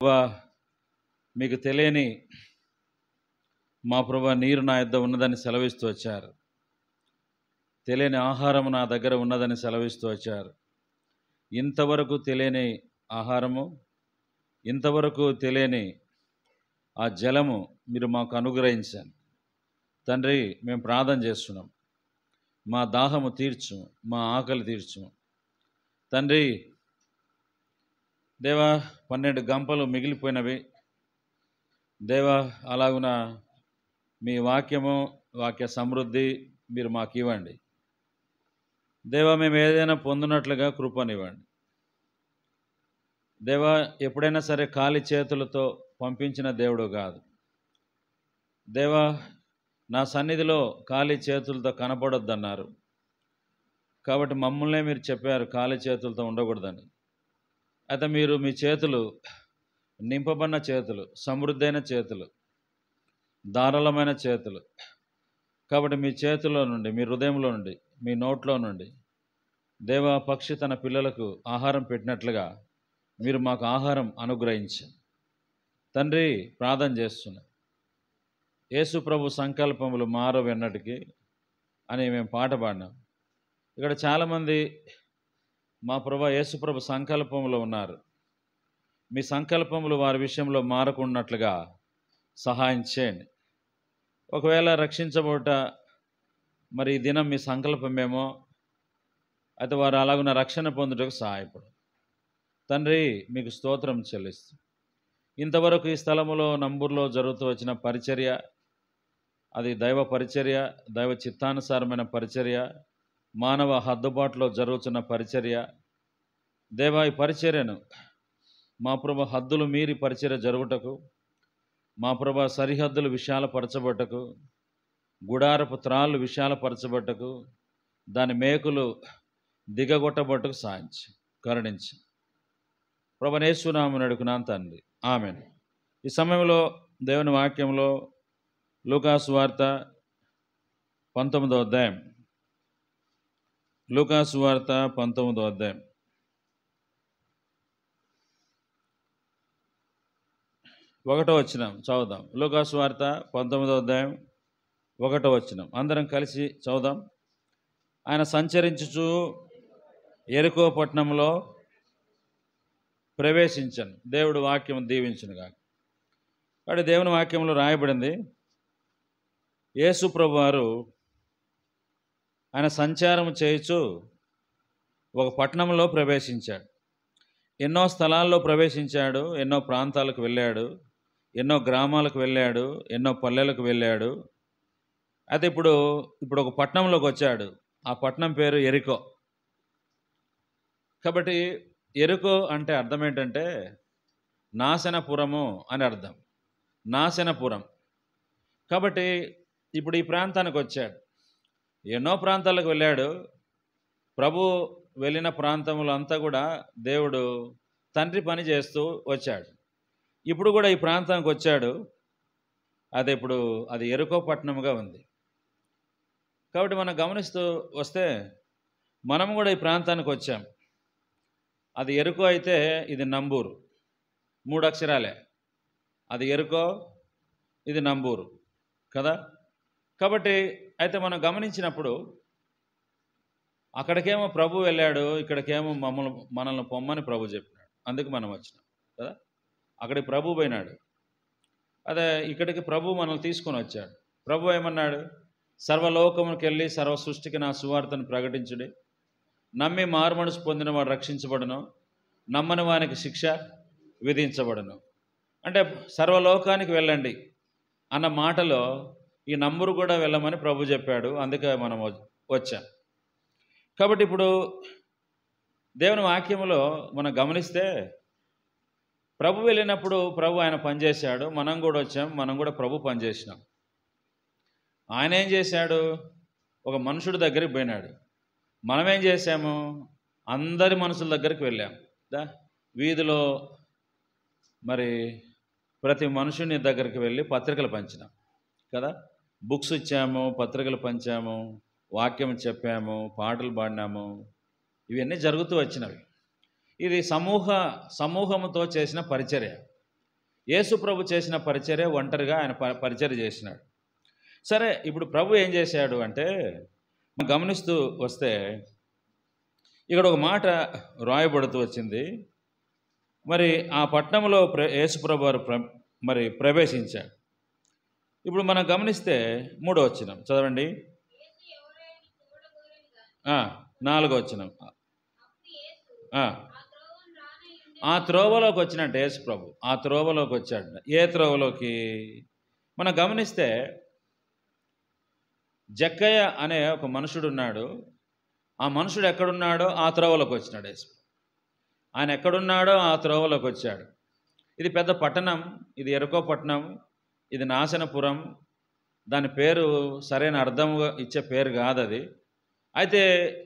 ప్రభువా, మీకు తెలియని మా ప్రభువా, నీరు నా యొద్ద ఉన్నదని సెలవిస్తూ వచ్చారు. తెలియని ఆహారం నా దగ్గర ఉన్నదని సెలవిస్తూ వచ్చారు. ఇంతవరకు తెలియని ఆహారము, ఇంతవరకు తెలియని ఆ జలము మీరు మాకు అనుగ్రహించండి తండ్రి. మేము ప్రార్థన చేస్తున్నాం. మా దాహము తీర్చు, మా ఆకలి తీర్చు తండ్రి. దేవా, 12 గంపలు మిగిలిపోయినవి దేవా. అలాగున మీ వాక్యము, వాక్య సమృద్ధి మీరు మాకు ఇవ్వండి దేవా. మేము ఏదైనా పొందినట్లుగా కృపనివ్వండి దేవా. ఎప్పుడైనా సరే ఖాళీ చేతులతో పంపించిన దేవుడు కాదు దేవా. నా సన్నిధిలో ఖాళీ చేతులతో కనపడొద్దన్నారు. కాబట్టి మమ్మల్నే మీరు చెప్పారు ఖాళీ చేతులతో ఉండకూడదని. అయితే మీరు మీ చేతులు నింపబడిన చేతులు, సమృద్ధైన చేతులు, ధారాళమైన చేతులు. కాబట్టి మీ చేతుల్లో నుండి, మీ హృదయంలో నుండి, మీ నోట్లో నుండి దేవా, పక్షి తన పిల్లలకు ఆహారం పెట్టినట్లుగా మీరు మాకు ఆహారం అనుగ్రహించండి తండ్రి. ప్రార్థన చేస్తున్నా. యేసు ప్రభు సంకల్పములు మారవు ఎన్నటికీ అని మేము పాట పాడినాం. ఇక్కడ చాలామంది మా ప్రభు యేసు ప్రభు సంకల్పంలో ఉన్నారు. మీ సంకల్పములు వారి విషయంలో మారకున్నట్లుగా సహాయం చేయండి. ఒకవేళ రక్షించబోట మరి ఈ దినం మీ సంకల్పమేమో, అయితే వారు అలాగున్న రక్షణ పొందుటకు సహాయపడు తండ్రి. మీకు స్తోత్రం చెల్లిస్తూ ఇంతవరకు ఈ స్థలములో నంబూరులో జరుగుతూ వచ్చిన పరిచర్య, అది దైవ పరిచర్య, దైవ చిత్తానుసారమైన పరిచర్య, మానవ హద్దుబాటులో జరుగుతున్న పరిచర్య దేవా. ఈ పరిచర్యను మా ప్రభు హద్దులు మీరి పరిచర్య జరుగుటకు, మా ప్రభు సరిహద్దులు విశాలపరచబట్టకు, గుడారపు త్రాళ్ళు విశాలపరచబట్టకు, దాని మేకులు దిగగొట్టబట్టుకు సాయించి కరుణించి ప్రభు యేసునామమున అడుగుతున్నాను తండ్రి, ఆమేన్. ఈ సమయంలో దేవుని వాక్యంలో లూకాసు వార్త 19వ అధ్యాయం, లూకాసు వార్త 19వ అధ్యాయం 1వ వచనం చదువుదాం. లూకాసు వార్త 19వ అధ్యాయం 1వ వచనం అందరం కలిసి చదువుదాం. ఆయన సంచరించుచు యెరికో పట్టణంలో ప్రవేశించను. దేవుడు వాక్యం దీవించునుగా. కాబట్టి దేవుని వాక్యంలో రాయబడింది, యేసు ప్రభువారు ఆయన సంచారం చేయుచు ఒక పట్టణంలో ప్రవేశించాడు. ఎన్నో స్థలాల్లో ప్రవేశించాడు, ఎన్నో ప్రాంతాలకు వెళ్ళాడు, ఎన్నో గ్రామాలకు వెళ్ళాడు, ఎన్నో పల్లెలకు వెళ్ళాడు. అయితే ఇప్పుడు ఒక పట్టణంలోకి వచ్చాడు. ఆ పట్టణం పేరు యెరికో. కాబట్టి యెరికో అంటే అర్థం ఏంటంటే నాశనపురము అని అర్థం, నాశనపురం. కాబట్టి ఇప్పుడు ఈ ప్రాంతానికి వచ్చాడు. ఎన్నో ప్రాంతాలకు వెళ్ళాడు. ప్రభు వెళ్ళిన ప్రాంతములు అంతా కూడా దేవుడు తండ్రి పని చేస్తూ వచ్చాడు. ఇప్పుడు కూడా ఈ ప్రాంతానికి వచ్చాడు. అది యెరికో పట్టణముగా ఉంది. కాబట్టి మనం గమనిస్తూ వస్తే మనం కూడా ఈ ప్రాంతానికి వచ్చాం. అది యెరికో అయితే ఇది నంబూరు, 3 అక్షరాలే. అది యెరికో, ఇది నంబూరు కదా. కాబట్టి అయితే మనం గమనించినప్పుడు అక్కడికేమో ప్రభు వెళ్ళాడు, ఇక్కడికేమో మనల్ని పొమ్మని ప్రభు చెప్పినాడు. అందుకు మనం వచ్చినాం కదా. అక్కడికి ప్రభు పోయినాడు, అదే ఇక్కడికి ప్రభు మనల్ని తీసుకొని వచ్చాడు. ప్రభు ఏమన్నాడు? సర్వలోకమునికి వెళ్ళి సర్వ సృష్టికి నా సువార్తను ప్రకటించుడి. నమ్మి మారుమనసు పొందిన వాడు రక్షించబడును, నమ్మని వానికి శిక్ష విధించబడును. అంటే సర్వలోకానికి వెళ్ళండి అన్న మాటలో ఈ నంబూరు కూడా వెళ్ళమని ప్రభు చెప్పాడు. అందుకే మనం వచ్చాం. కాబట్టి ఇప్పుడు దేవుని వాక్యంలో మనం గమనిస్తే ప్రభు వెళ్ళినప్పుడు ప్రభు ఆయన పనిచేశాడు, మనం కూడా వచ్చాం, మనం కూడా ప్రభు పనిచేసినాం. ఆయన ఏం చేశాడు? ఒక మనుషుడి దగ్గరికి పోయినాడు. మనం ఏం చేశాము? అందరి మనుషుల దగ్గరికి వెళ్ళాం. వీధిలో మరి ప్రతి మనుషుని దగ్గరికి వెళ్ళి పత్రికలు పంచినాం కదా. బుక్స్ ఇచ్చాము, పత్రికలు పంచాము, వాక్యం చెప్పాము, పాటలు పాడినాము. ఇవన్నీ జరుగుతూ వచ్చినవి. ఇది సమూహముతో చేసిన పరిచర్య. యేసు ప్రభు చేసిన పరిచర్య ఒంటరిగా ఆయన పరిచర్య చేసినాడు. సరే, ఇప్పుడు ప్రభు ఏం చేశాడు అంటే, గమనిస్తూ వస్తే ఇక్కడ ఒక మాట రాయబడుతూ వచ్చింది. మరి ఆ పట్టణంలో యేసు ప్రభు వారు మరి ప్రవేశించాడు. ఇప్పుడు మనం గమనిస్తే 3వ వచనం చదవండి. 4వ వచనం. ఆ త్రోవలోకి వచ్చినట్టు యేసు ప్రభు ఆ త్రోవలోకి వచ్చాడు. ఏ త్రోవలోకి? మనం గమనిస్తే జక్కయ్య అనే ఒక మనుషుడు ఉన్నాడు. ఆ మనుషుడు ఎక్కడున్నాడో ఆ త్రోవలోకి వచ్చినాడు యేసు. ఆయన ఎక్కడున్నాడో ఆ త్రోవలోకి వచ్చాడు. ఇది పెద్ద పట్టణం, ఇది ఎరుకో పట్టణం, ఇది నాశనపురం. దాని పేరు సరైన అర్థం ఇచ్చే పేరు కాదు అది. అయితే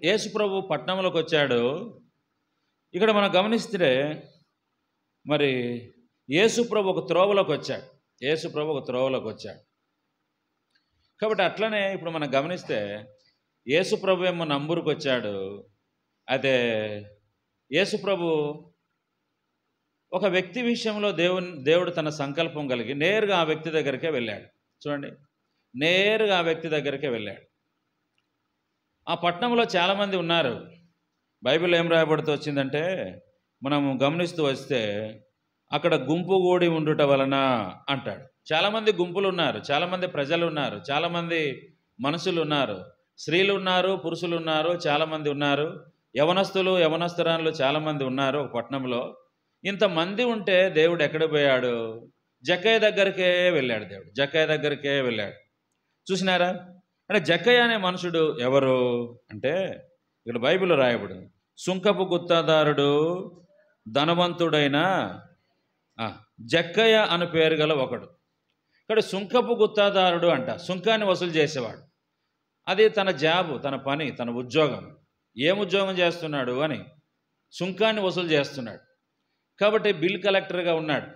యేసు ప్రభు పట్టణంలోకి వచ్చాడు. ఇక్కడ మనం గమనిస్తే మరి యేసు ప్రభు ఒక త్రోవలోకి వచ్చాడు. యేసు ప్రభు ఒక త్రోవలోకి వచ్చాడు. కాబట్టి అట్లనే ఇప్పుడు మనం గమనిస్తే యేసు ప్రభు ఏమో నంబూరుకు వచ్చాడు. అయితే యేసు ప్రభు ఒక వ్యక్తి విషయంలో దేవుడు తన సంకల్పం కలిగి నేరుగా ఆ వ్యక్తి దగ్గరికే వెళ్ళాడు. చూడండి, నేరుగా ఆ వ్యక్తి దగ్గరికే వెళ్ళాడు. ఆ పట్టణంలో చాలామంది ఉన్నారు. బైబిల్ ఏం రాయబడుతూ వచ్చిందంటే, మనము గమనిస్తూ వస్తే అక్కడ గుంపు కూడి ఉండుట వలన అంటాడు. చాలామంది గుంపులు ఉన్నారు, చాలామంది ప్రజలు ఉన్నారు, చాలామంది మనుషులు ఉన్నారు, స్త్రీలు ఉన్నారు, పురుషులు ఉన్నారు, చాలామంది ఉన్నారు, యవనస్తులు యవనస్తురాలు చాలామంది ఉన్నారు ఒక పట్టణంలో. ఇంతమంది ఉంటే దేవుడు ఎక్కడ పోయాడు? జక్కయ్య దగ్గరికే వెళ్ళాడు. దేవుడు జక్కయ్య దగ్గరికే వెళ్ళాడు. చూసినారా? అంటే జక్కయ్య అనే మనుషుడు ఎవరు అంటే, ఇక్కడ బైబిల్లో రాయబడింది, సుంకపు గుత్తదారుడు ధనవంతుడైన జక్కయ్య అను పేరు గల ఒకడు. ఇక్కడ సుంకపు గుత్తదారుడు అంట, సుంకాన్ని వసూలు చేసేవాడు. అది తన జాబు, తన పని, తన ఉద్యోగం. ఏం ఉద్యోగం చేస్తున్నాడు అని? సుంకాన్ని వసూలు చేస్తున్నాడు. కాబట్టి బిల్ కలెక్టర్గా ఉన్నాడు,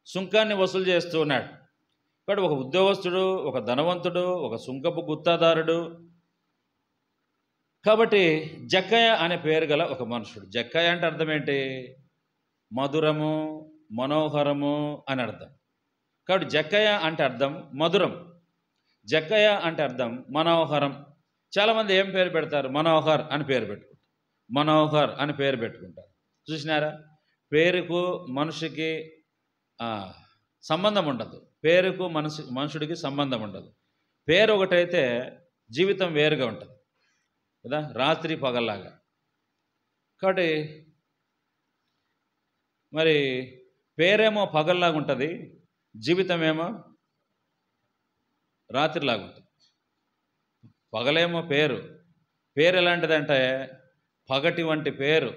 సుంకాన్ని వసూలు చేస్తూ ఉన్నాడు. కాబట్టి ఒక ఉద్యోగస్తుడు, ఒక ధనవంతుడు, ఒక సుంకపు గుత్తదారుడు. కాబట్టి జక్కయ్య అనే పేరు గల ఒక మనుషుడు. జక్కయ్య అంటే అర్థం ఏంటి? మధురము, మనోహరము అని అర్థం. కాబట్టి జక్కయ్య అంటే అర్థం మధురం, జక్కయ్య అంటే అర్థం మనోహరం. చాలామంది ఏం పేరు పెడతారు? మనోహర్ అని పేరు పెట్టుకుంటారు, మనోహర్ అని పేరు పెట్టుకుంటారు. చూసినారా? పేరుకు మనిషికి సంబంధం ఉండదు, పేరుకు మనుషుడికి సంబంధం ఉండదు. పేరు ఒకటైతే జీవితం వేరుగా ఉంటుంది కదా, రాత్రి పగల్లాగా. కాబట్టి మరి పేరేమో పగల్లాగా ఉంటుంది, జీవితం ఏమో రాత్రిలాగా ఉంటుంది. పగలేమో పేరు ఎలాంటిదంటే పగటి వంటి పేరు.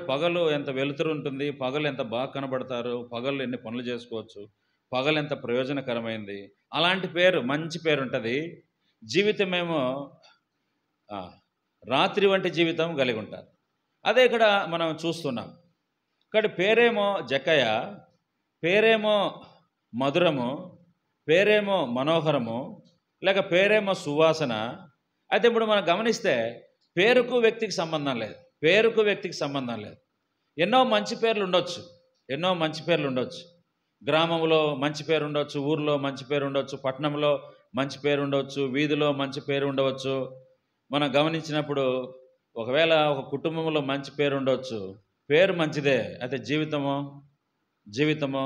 పగలు ఎంత వెలుతురు ఉంటుంది, పగలు ఎంత బాగా కనబడతారు, పగలు ఎన్ని పనులు చేసుకోవచ్చు, పగలు ఎంత ప్రయోజనకరమైంది, అలాంటి పేరు, మంచి పేరు ఉంటుంది. జీవితమేమో రాత్రి వంటి జీవితం కలిగి ఉంటారు. అదే ఇక్కడ మనం చూస్తున్నాం. కాబట్టి పేరేమో జక్కయ్య, పేరేమో మధురము, పేరేమో మనోహరము, లేక పేరేమో సువాసన. అయితే ఇప్పుడు మనం గమనిస్తే పేరుకు వ్యక్తికి సంబంధం లేదు, పేరుకు వ్యక్తికి సంబంధం లేదు. ఎన్నో మంచి పేర్లు ఉండొచ్చు, ఎన్నో మంచి పేర్లు ఉండొచ్చు. గ్రామంలో మంచి పేరు ఉండవచ్చు, ఊర్లో మంచి పేరు ఉండవచ్చు, పట్టణంలో మంచి పేరు ఉండవచ్చు, వీధిలో మంచి పేరు ఉండవచ్చు. మనం గమనించినప్పుడు ఒకవేళ ఒక కుటుంబంలో మంచి పేరు ఉండవచ్చు, పేరు మంచిదే, అయితే జీవితము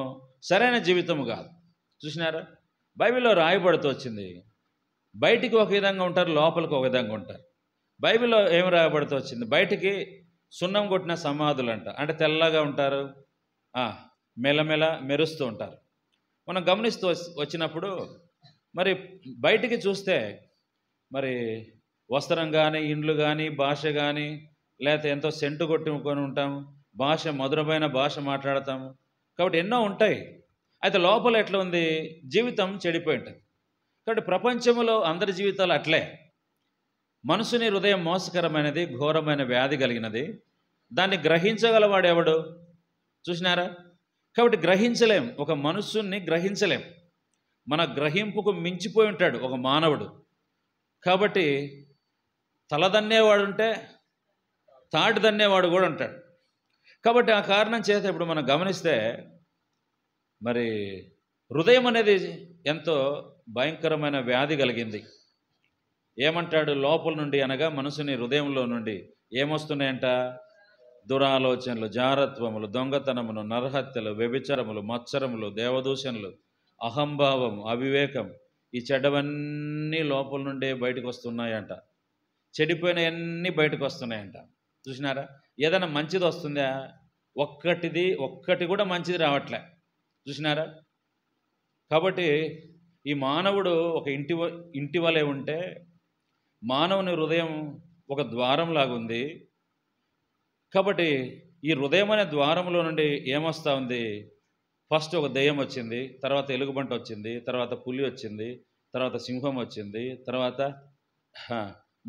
సరైన జీవితము కాదు. చూసినారా? బైబిల్లో రాయబడుతూ వచ్చింది, బయటికి ఒక విధంగా ఉంటారు, లోపలికి ఒక విధంగా ఉంటారు. బైబిల్లో ఏమి రాయబడుతూ వచ్చింది? బయటికి సున్నం కొట్టిన సమాధులు అంట, అంటే తెల్లగా ఉంటారు, మెల్లమెల్ల మెరుస్తూ ఉంటారు. మనం గమనిస్తూ వచ్చినప్పుడు మరి బయటికి చూస్తే మరి వస్త్రం కానీ, ఇండ్లు కానీ, భాష కానీ, లేకపోతే ఎంతో సెంటు కొట్టుకొని ఉంటాము, భాష మధురమైన భాష మాట్లాడతాము. కాబట్టి ఎన్నో ఉంటాయి. అయితే లోపల ఎట్లా ఉంది? జీవితం చెడిపోయి ఉంటుంది. కాబట్టి ప్రపంచంలో అందరి జీవితాలు అట్లే. మనుషుని హృదయం మోసకరమైనది, ఘోరమైన వ్యాధి కలిగినది. దాన్ని గ్రహించగలవాడు ఎవడు? చూసినారా? కాబట్టి గ్రహించలేం, ఒక మనుషుల్ని గ్రహించలేం. మన గ్రహింపుకు మించిపోయి ఉంటాడు ఒక మానవుడు. కాబట్టి తలదన్నేవాడు ఉంటే తాటి దన్నేవాడు కూడా ఉంటాడు. కాబట్టి ఆ కారణం చేత ఇప్పుడు మనం గమనిస్తే మరి హృదయం అనేది ఎంతో భయంకరమైన వ్యాధి కలిగింది. ఏమంటాడు? లోపల నుండి అనగా మనసుని హృదయంలో నుండి ఏమొస్తున్నాయంట? దురాలోచనలు, జారత్వములు, దొంగతనములు, నరహత్యలు, వ్యభిచారములు, మత్సరములు, దేవదూషణలు, అహంభావం, అవివేకం, ఈ చెడ్డవన్నీ లోపల నుండే బయటకు వస్తున్నాయంట. చెడిపోయినవన్నీ బయటకు వస్తున్నాయంట. చూసినారా? ఏదైనా మంచిది వస్తుందా? ఒక్కటి కూడా మంచిది రావట్లే. చూసినారా? కాబట్టి ఈ మానవుడు ఒక ఇంటి వలె ఉంటే, మానవుని హృదయం ఒక ద్వారం లాగుంది. కాబట్టి ఈ హృదయం అనే ద్వారంలో నుండి ఏమొస్తూ ఉంది? ఫస్ట్ ఒక దెయ్యం వచ్చింది, తర్వాత ఎలుగుబంటి వచ్చింది, తర్వాత పులి వచ్చింది, తర్వాత సింహం వచ్చింది, తర్వాత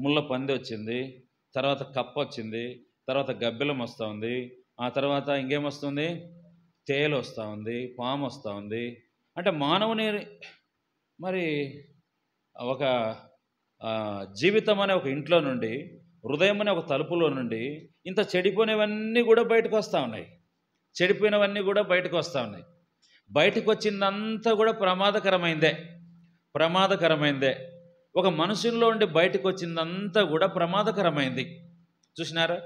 ముళ్ళ పంది వచ్చింది, తర్వాత కప్ప వచ్చింది, తర్వాత గబ్బెలం వస్తూ ఉంది, ఆ తర్వాత ఇంకేమొస్తుంది? తేలు వస్తూ ఉంది, పాము వస్తూ ఉంది. అంటే మానవుని మరి ఒక జీవితం అనే ఒక ఇంట్లో నుండి, హృదయం అనే ఒక తలుపులో నుండి ఇంత చెడిపోయినవన్నీ కూడా బయటకు వస్తూ ఉన్నాయి. చెడిపోయినవన్నీ కూడా బయటకు వస్తూ ఉన్నాయి. బయటకు వచ్చిందంతా కూడా ప్రమాదకరమైందే. ఒక మనుషుల్లో ఉండి బయటకు వచ్చిందంతా కూడా ప్రమాదకరమైంది. చూసినారా?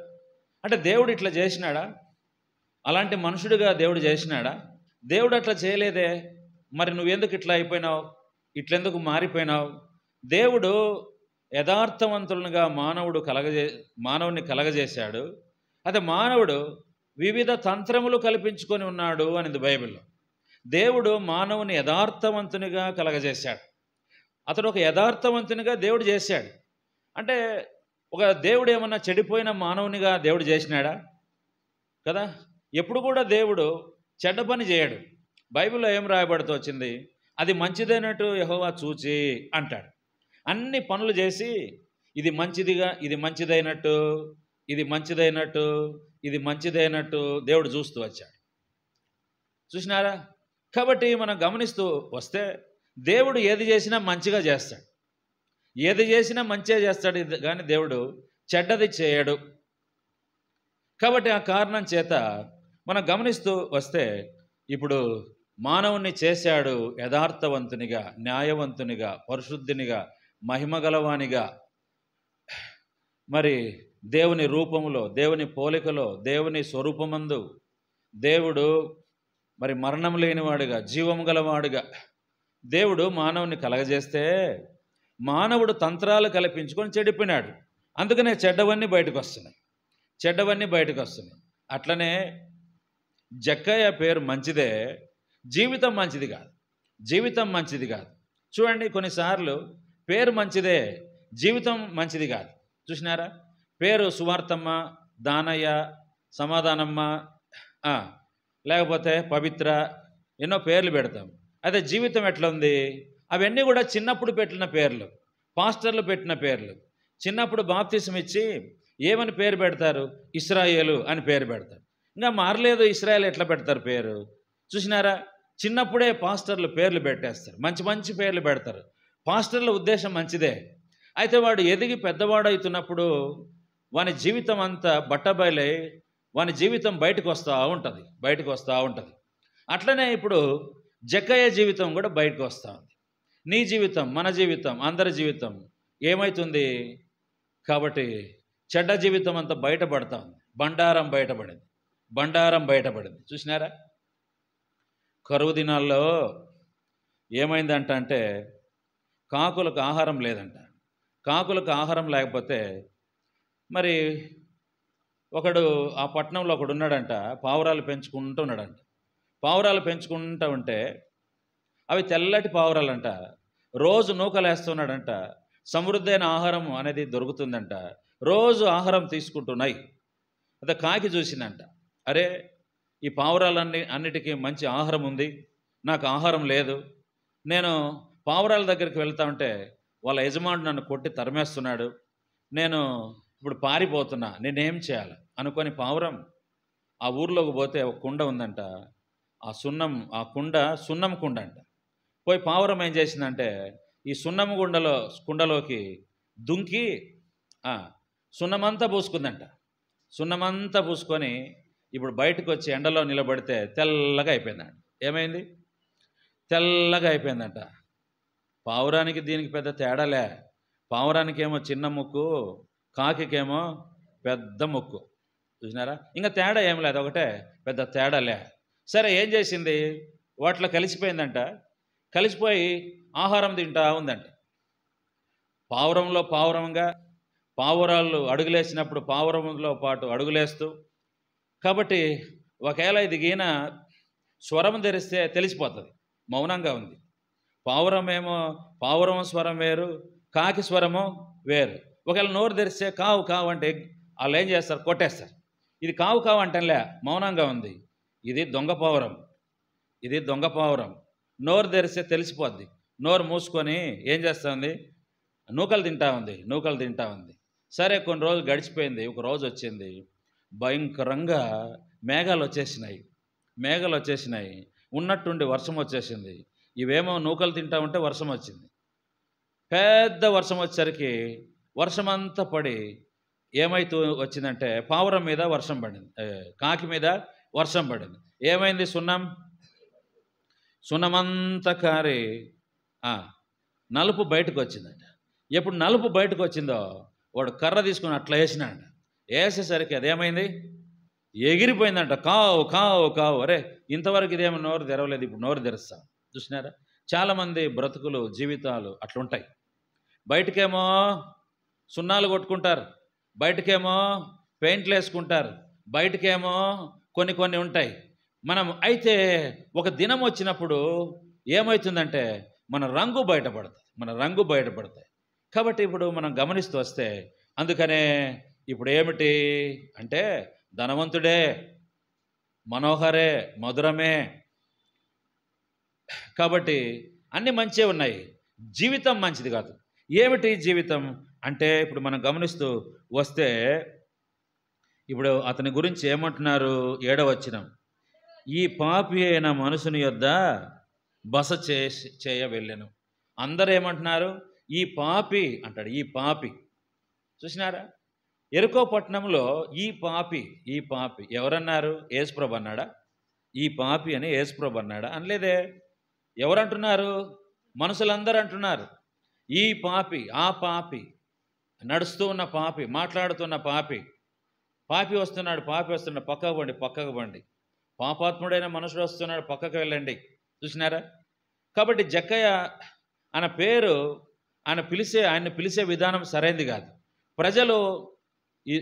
అంటే దేవుడు ఇట్లా చేసినాడా? అలాంటి మనుషుడిగా దేవుడు చేసినాడా? దేవుడు అట్లా చేయలేదే. మరి నువ్వెందుకు ఇట్లా అయిపోయినావు? ఇట్లెందుకు మారిపోయినావు? దేవుడు యథార్థవంతులుగా మానవుని కలగజేశాడు. అదే మానవుడు వివిధ తంత్రములు కల్పించుకొని ఉన్నాడు అనేది బైబిల్లో. దేవుడు మానవుని యథార్థవంతునిగా కలగజేశాడు. అతడు ఒక యథార్థవంతునిగా దేవుడు చేశాడు. అంటే ఒక దేవుడు ఏమన్నా చెడిపోయిన మానవునిగా దేవుడు చేసినాడా? కదా. ఎప్పుడు కూడా దేవుడు చెడ్డ పని చేయడు. బైబిల్లో ఏం రాయబడుతూ వచ్చింది? అది మంచిదైనట్టు యెహోవా చూచి అంటాడు. అన్ని పనులు చేసి ఇది మంచిదైనట్టు దేవుడు చూస్తూ వచ్చాడు. చూసినారా? కాబట్టి మనం గమనిస్తూ వస్తే దేవుడు ఏది చేసినా మంచిగా చేస్తాడు. ఏది చేసినా మంచిగా చేస్తాడు కానీ దేవుడు చెడ్డది చేయడు. కాబట్టి ఆ కారణం చేత మనం గమనిస్తూ వస్తే ఇప్పుడు మానవుణ్ణి చేశాడు యథార్థవంతునిగా, న్యాయవంతునిగా, పరిశుద్ధినిగా, మహిమగలవానిగా, మరి దేవుని రూపములో, దేవుని పోలికలో, దేవుని స్వరూపమందు దేవుడు మరి మరణం లేనివాడుగా, జీవం గలవాడుగా దేవుడు మానవుని కలగజేస్తే మానవుడు తంత్రాలు కల్పించుకొని చెడిపోయినాడు. అందుకనే చెడ్డవన్నీ బయటకు వస్తున్నాయి. అట్లనే జక్కయ్య పేరు మంచిదే, జీవితం మంచిది కాదు. చూడండి, కొన్నిసార్లు పేరు మంచిదే, జీవితం మంచిది కాదు. చూసినారా? పేరు సువార్తమ్మ, దానయ్య, సమాధానమ్మ, లేకపోతే పవిత్ర, ఎన్నో పేర్లు పెడతాం. అదే జీవితం ఎట్లా ఉంది? అవన్నీ కూడా చిన్నప్పుడు పెట్టిన పేర్లు, పాస్టర్లు పెట్టిన పేర్లు. చిన్నప్పుడు బాప్తిసం ఇచ్చి ఏమని పేరు పెడతారు? ఇశ్రాయేలు అని పేరు పెడతారు. ఇంకా మారలేదు ఇశ్రాయేల్ ఎట్లా పెడతారు పేరు? చూసినారా? చిన్నప్పుడే పాస్టర్లు పేర్లు పెట్టేస్తారు, మంచి పేర్లు పెడతారు. పాస్టర్ల ఉద్దేశం మంచిదే. అయితే వాడు ఎదిగి పెద్దవాడు అవుతున్నప్పుడు వాని జీవితం అంతా బట్టబయలై వాని జీవితం బయటకు వస్తూ ఉంటుంది. అట్లనే ఇప్పుడు జక్కయ్య జీవితం కూడా బయటకు వస్తూ ఉంది. నీ జీవితం, మన జీవితం, అందరి జీవితం ఏమవుతుంది? కాబట్టి చెడ్డ జీవితం అంతా బయటపడతా ఉంది. బండారం బయటపడింది. చూసినారా? కరువు దినాల్లో ఏమైందంటే కాకులకు ఆహారం లేదంట. కాకులకు ఆహారం లేకపోతే మరి ఒకడు ఆ పట్టణంలో ఒకడు ఉన్నాడంట, పావురాలు పెంచుకుంటూ ఉంటే అవి తెల్లటి పావురాలంట. రోజు నూకలేస్తున్నాడంట. సమృద్ధి అయిన ఆహారం అనేది దొరుకుతుందంట. రోజు ఆహారం తీసుకుంటున్నాయి. అదే కాకి చూసిందంట, అరే ఈ అన్నిటికీ మంచి ఆహారం ఉంది, నాకు ఆహారం లేదు. నేను పావురాల దగ్గరికి వెళ్తా ఉంటే వాళ్ళ యజమానుడు నన్ను కొట్టి తరిమేస్తున్నాడు. నేను ఇప్పుడు పారిపోతున్నా, నేనేం చేయాలి అనుకొని పావురం ఆ ఊర్లోకి పోతే ఒక కుండ ఉందంట. ఆ సున్నం కుండ అంట. పోయి పావురం ఏం చేసిందంటే ఈ కుండలోకి దుంకి సున్నమంతా పూసుకుందంట. సున్నమంతా పూసుకొని ఇప్పుడు బయటకు వచ్చి ఎండలో నిలబడితే తెల్లగా అయిపోయిందంట. ఏమైంది? తెల్లగా అయిపోయిందంట. పావురానికి దీనికి పెద్ద తేడాలే. పావురానికేమో చిన్న ముక్కు, కాకికేమో పెద్ద ముక్కు. చూసినారా? ఇంకా తేడా ఏం లేదు, ఒకటే పెద్ద తేడాలే. సరే ఏం చేసింది? వాటిలో కలిసిపోయిందంట. కలిసిపోయి ఆహారం తింటా ఉందంట. పావురంలో పావురంగా, పావురాళ్ళు అడుగులేసినప్పుడు పావురంలో పాటు అడుగులేస్తూ. కాబట్టి ఒకవేళ ఇది గీన స్వరం ధరిస్తే తెలిసిపోతుంది, మౌనంగా ఉంది. పావురం స్వరం వేరు, కాకి స్వరము వేరు. ఒకవేళ నోరు తెరిస్తే కావు కావు అంటే వాళ్ళు ఏం చేస్తారు? కొట్టేస్తారు. ఇది కావు కావు అంటేలే, మౌనంగా ఉంది. ఇది దొంగ పావురం, ఇది దొంగ పావురం. నోరు తెరిస్తే తెలిసిపోద్ది. నోరు మూసుకొని ఏం చేస్తుంది? నూకలు తింటా ఉంది, నూకలు తింటా ఉంది. సరే కొన్ని రోజులు గడిచిపోయింది. ఒక రోజు వచ్చింది, భయంకరంగా మేఘాలు వచ్చేసినాయి. ఉన్నట్టుండి వర్షం వచ్చేసింది. ఇవేమో నూకలు తింటా ఉంటే వర్షం వచ్చింది. పెద్ద వర్షం వచ్చేసరికి వర్షమంతా పడి ఏమైతూ వచ్చిందంటే పావురం మీద వర్షం పడింది, కాకి మీద వర్షం పడింది. ఏమైంది? సున్నమంతా కారి నలుపు బయటకు వచ్చిందంట. ఎప్పుడు నలుపు బయటకు వచ్చిందో వాడు కర్ర తీసుకుని అట్లా వేసినాడు. వేసేసరికి అదేమైంది? ఎగిరిపోయిందంట. కావు కావు కావు. అరే ఇంతవరకు ఇదేమో నోరు తెరవలేదు, ఇప్పుడు నోరు తెరుస్తాం. చూసినారా? చాలామంది బ్రతుకులు, జీవితాలు అట్లుంటాయి. బయటకేమో సున్నాలు కొట్టుకుంటారు, బయటకేమో పెయింట్లు వేసుకుంటారు, బయటకేమో కొన్ని ఉంటాయి. మనం అయితే ఒక దినం వచ్చినప్పుడు ఏమవుతుందంటే మన రంగు బయటపడుతుంది. కాబట్టి ఇప్పుడు మనం గమనిస్తూ వస్తే, అందుకనే ఇప్పుడు ఏమిటి అంటే ధనవంతుడే, మనోహరే, మధురమే. కాబట్టి అన్నీ మంచే ఉన్నాయి, జీవితం మంచిది కాదు. ఏమిటి జీవితం అంటే ఇప్పుడు మనం గమనిస్తూ వస్తే, ఇప్పుడు అతని గురించి ఏమంటున్నారు? 7వ వచనం, ఈ పాపి అయిన మనుషుని యొద్ద బస చేయ వెళ్ళెను. అందరూ ఏమంటున్నారు? ఈ పాపి అంటాడు. ఈ పాపి. చూసినారా? ఎరుకో పట్టణంలో ఈ పాపి ఎవరన్నారు? యేసుప్రభు అన్నాడా? ఈ పాపి అని యేసుప్రభు అన్నాడా? అనలేదే. ఎవరంటున్నారు? మనుషులందరూ అంటున్నారు. ఈ పాపి, ఆ పాపి, నడుస్తూ ఉన్న పాపి, మాట్లాడుతున్న పాపి వస్తున్నాడు, పక్కకు బండి. పాపాత్ముడైన మనుషుడు వస్తున్నాడు, పక్కకు వెళ్ళండి. చూసినారా? కాబట్టి జక్కయ్య ఆయన పేరు, ఆయన్ని పిలిచే విధానం సరైనది కాదు. ప్రజలు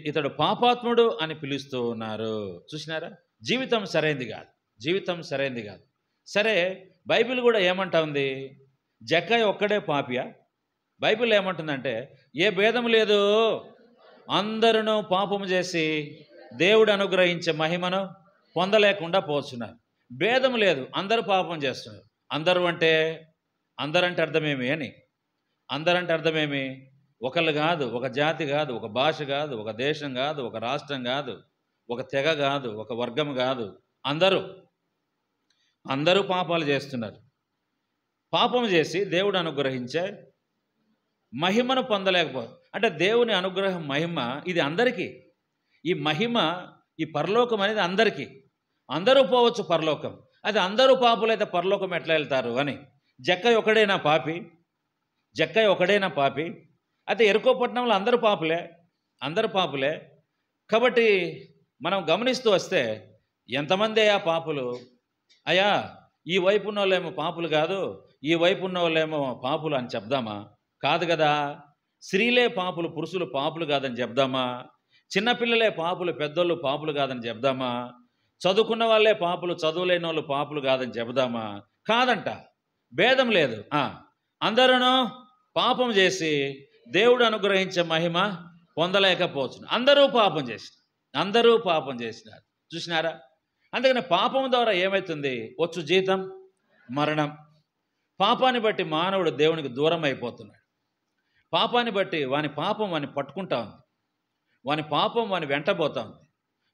ఇతడు పాపాత్ముడు అని పిలుస్తూ ఉన్నారు. చూసినారా? జీవితం సరైనది కాదు. సరే, బైబిల్ కూడా ఏమంటా ఉంది? జక్కయ్య ఒక్కడే పాపియా? బైబిల్ ఏమంటుందంటే ఏ భేదం లేదు, అందరూ పాపము చేసి దేవుడు అనుగ్రహించే మహిమను పొందలేకుండా పోతున్నారు. భేదం లేదు, అందరూ పాపం చేస్తున్నారు. అందరంటే అర్థమేమి అని? అందరంటే అర్థమేమి? ఒకళ్ళు కాదు, ఒక జాతి కాదు, ఒక భాష కాదు, ఒక దేశం కాదు, ఒక రాష్ట్రం కాదు, ఒక తెగ కాదు, ఒక వర్గం కాదు. అందరూ పాపాలు చేస్తున్నారు. పాపం చేసి దేవుడు అనుగ్రహించే మహిమను పొందలేకపో. అంటే దేవుని అనుగ్రహం, మహిమ ఇది అందరికీ. ఈ మహిమ, ఈ పరలోకం అనేది అందరికీ. అందరూ పోవచ్చు పరలోకం. అది అందరూ పాపులైతే పరలోకం ఎట్లా వెళ్తారు అని. జక్కయ్య ఒకడేనా పాపి? అయితే ఎరుకోపట్నంలో అందరూ పాపులే. కాబట్టి మనం గమనిస్తూ వస్తే ఎంతమంది అయ్యా పాపులు? అయ్యా ఈ వైపు ఉన్న వాళ్ళేమో పాపులు కాదు, ఈ వైపు ఉన్న వాళ్ళేమో పాపులు అని చెప్దామా? కాదు కదా. స్త్రీలే పాపులు, పురుషులు పాపులు కాదని చెప్దామా? చిన్నపిల్లలే పాపులు, పెద్దోళ్ళు పాపులు కాదని చెప్దామా? చదువుకున్న వాళ్ళే పాపులు, చదువులేని వాళ్ళు పాపులు కాదని చెప్దామా? కాదంట. భేదం లేదు. అందరూ పాపం చేసి దేవుడు అనుగ్రహించే మహిమ పొందలేకపోవచ్చు. అందరూ పాపం చేసినారు. చూసినారా? అందుకని పాపం ద్వారా ఏమవుతుంది? వచ్చు జీతం మరణం. పాపాన్ని బట్టి మానవుడు దేవునికి దూరం అయిపోతున్నాడు. పాపాన్ని బట్టి వాని పాపం వాని పట్టుకుంటా ఉంది, వాని పాపం వాని వెంటబోతా ఉంది,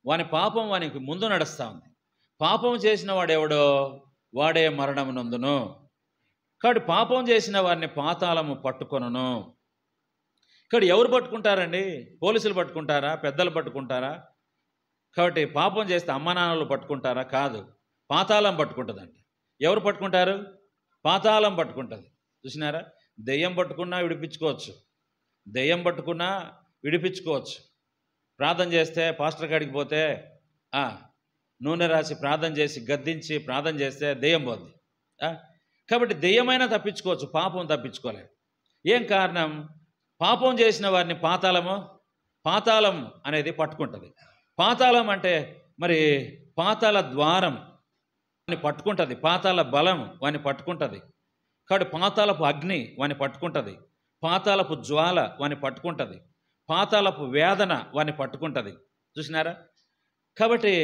వాని పాపం వానికి ముందు నడుస్తూ ఉంది. పాపం చేసిన వాడెవడో వాడే మరణం నందును. కాబట్టి పాపం చేసిన వారిని పాతాళము పట్టుకొనును. ఇక్కడ ఎవరు పట్టుకుంటారండి? పోలీసులు పట్టుకుంటారా? పెద్దలు పట్టుకుంటారా? కాబట్టి పాపం చేస్తే అమ్మ నాన్నలు పట్టుకుంటారా? కాదు, పాతాళం పట్టుకుంటుందండి. ఎవరు పట్టుకుంటారు? పాతాళం పట్టుకుంటుంది. చూసినారా? దెయ్యం పట్టుకున్నా విడిపించుకోవచ్చు, దెయ్యం పట్టుకున్నా విడిపించుకోవచ్చు. ప్రార్థన చేస్తే, పాస్టర్ కాడికి పోతే నూనె రాసి ప్రార్థన చేసి గద్దించి ప్రార్థన చేస్తే దెయ్యం పోద్ది. కాబట్టి దెయ్యమైనా తప్పించుకోవచ్చు, పాపం తప్పించుకోలేదు. ఏం కారణం? పాపం చేసిన వారిని పాతాళం అనేది పట్టుకుంటుంది. పాతాళం అంటే మరి పాతాళ ద్వారం వాని పట్టుకుంటుంది, పాతాళ బలం వాని పట్టుకుంటుంది. కాబట్టి పాతాళపు అగ్ని వాని పట్టుకుంటుంది, పాతాళపు జ్వాల వాని పట్టుకుంటుంది, పాతాళపు వేదన వాని పట్టుకుంటుంది. చూసినారా? కాబట్టి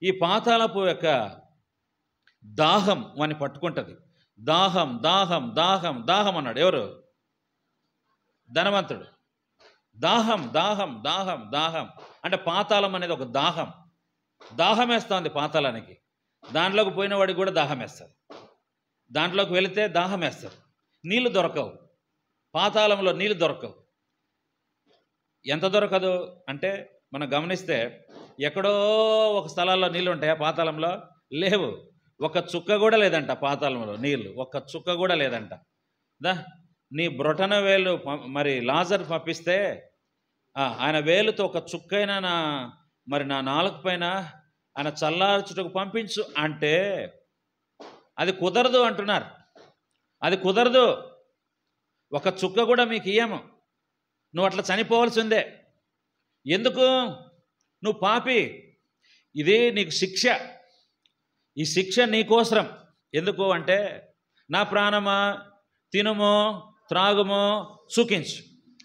ఈ పాతాళపు యొక్క దాహం వాని పట్టుకుంటుంది. దాహం దాహం దాహం దాహం అన్నాడు ఎవరు? ధనవంతుడు. దాహం దాహం దాహం దాహం అంటే పాతాళం అనేది ఒక దాహం, దాహం వేస్తుంది పాతాళానికి. దాంట్లోకి పోయిన వాడికి కూడా దాహం వేస్తుంది, దాంట్లోకి వెళితే దాహం వేస్తారు. నీళ్లు దొరకవు, పాతాళంలో నీళ్లు దొరకవు. ఎంత దొరకదు అంటే మనం గమనిస్తే ఎక్కడో ఒక స్థలాల్లో నీళ్ళు ఉంటాయా? పాతాళంలో లేవు. ఒక చుక్క కూడా లేదంట పాతాళంలో నీళ్ళు, ఒక్క చుక్క కూడా లేదంట. నీ బ్రొటన వేలు మరి లాజర్ పంపిస్తే ఆయన వేలుతో ఒక చుక్కైనా నా నాలుక పైన ఆయన చల్లార్చుటకు పంపించు అంటే అది కుదరదు అంటున్నారు. అది కుదరదు, ఒక చుక్క కూడా మీకు ఇయ్యము, నువ్వు అట్లా చనిపోవాల్సిందే. ఎందుకు? నువ్వు పాపి, ఇది నీకు శిక్ష, ఈ శిక్ష నీకోసరం. ఎందుకు అంటే నా ప్రాణమా తినుమో త్రాగుమో సుఖించు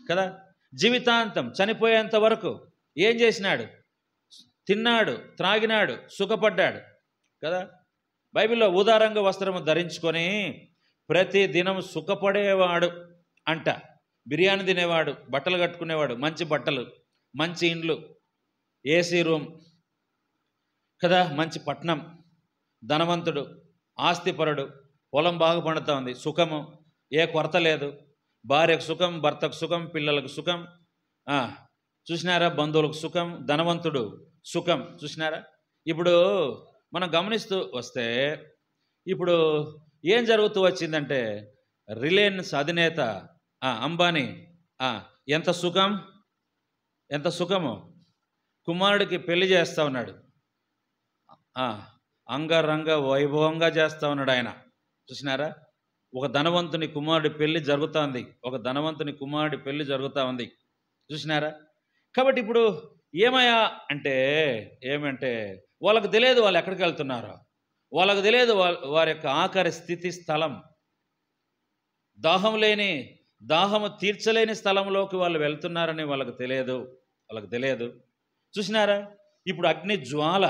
కదా. జీవితాంతం చనిపోయేంత వరకు ఏం చేసినాడు? తిన్నాడు, త్రాగినాడు, సుఖపడ్డాడు కదా. బైబిల్లో ఊదారంగ వస్త్రము ధరించుకొని ప్రతి దినం సుఖపడేవాడు అంట. బిర్యానీ తినేవాడు, బట్టలు కట్టుకునేవాడు, మంచి బట్టలు, మంచి ఇండ్లు, ఏసీ రూమ్ కదా, మంచి పట్నం, ధనవంతుడు, ఆస్తిపరుడు, పొలం బాగా పండుతూ ఉంది, సుఖము, ఏ కొరత లేదు, భార్యకు సుఖం, భర్తకు సుఖం, పిల్లలకు సుఖం. చూసినారా? బంధువులకు సుఖం, ధనవంతుడు సుఖం. చూసినారా? ఇప్పుడు మనం గమనిస్తూ వస్తే ఇప్పుడు ఏం జరుగుతూ వచ్చిందంటే రిలయన్స్ అధినేత అంబానీ ఎంత సుఖం, ఎంత సుఖము, కుమారుడికి పెళ్లి చేస్తూ ఉన్నాడు, అంగరంగ వైభవంగా చేస్తూ ఉన్నాడు ఆయన. చూసినారా? ఒక ధనవంతుని కుమారుడి పెళ్లి జరుగుతోంది, ఒక ధనవంతుని కుమారుడి పెళ్లి జరుగుతూ ఉంది. చూసినారా? కాబట్టి ఇప్పుడు ఏమయ్యా అంటే ఏమంటే వాళ్ళకు తెలియదు వాళ్ళు ఎక్కడికి వెళ్తున్నారో, వాళ్ళకు తెలియదు వారి యొక్క ఆఖరి స్థితి స్థలం. దాహము తీర్చలేని స్థలంలోకి వాళ్ళు వెళ్తున్నారని వాళ్ళకు తెలియదు. చూసినారా? ఇప్పుడు అగ్ని జ్వాల,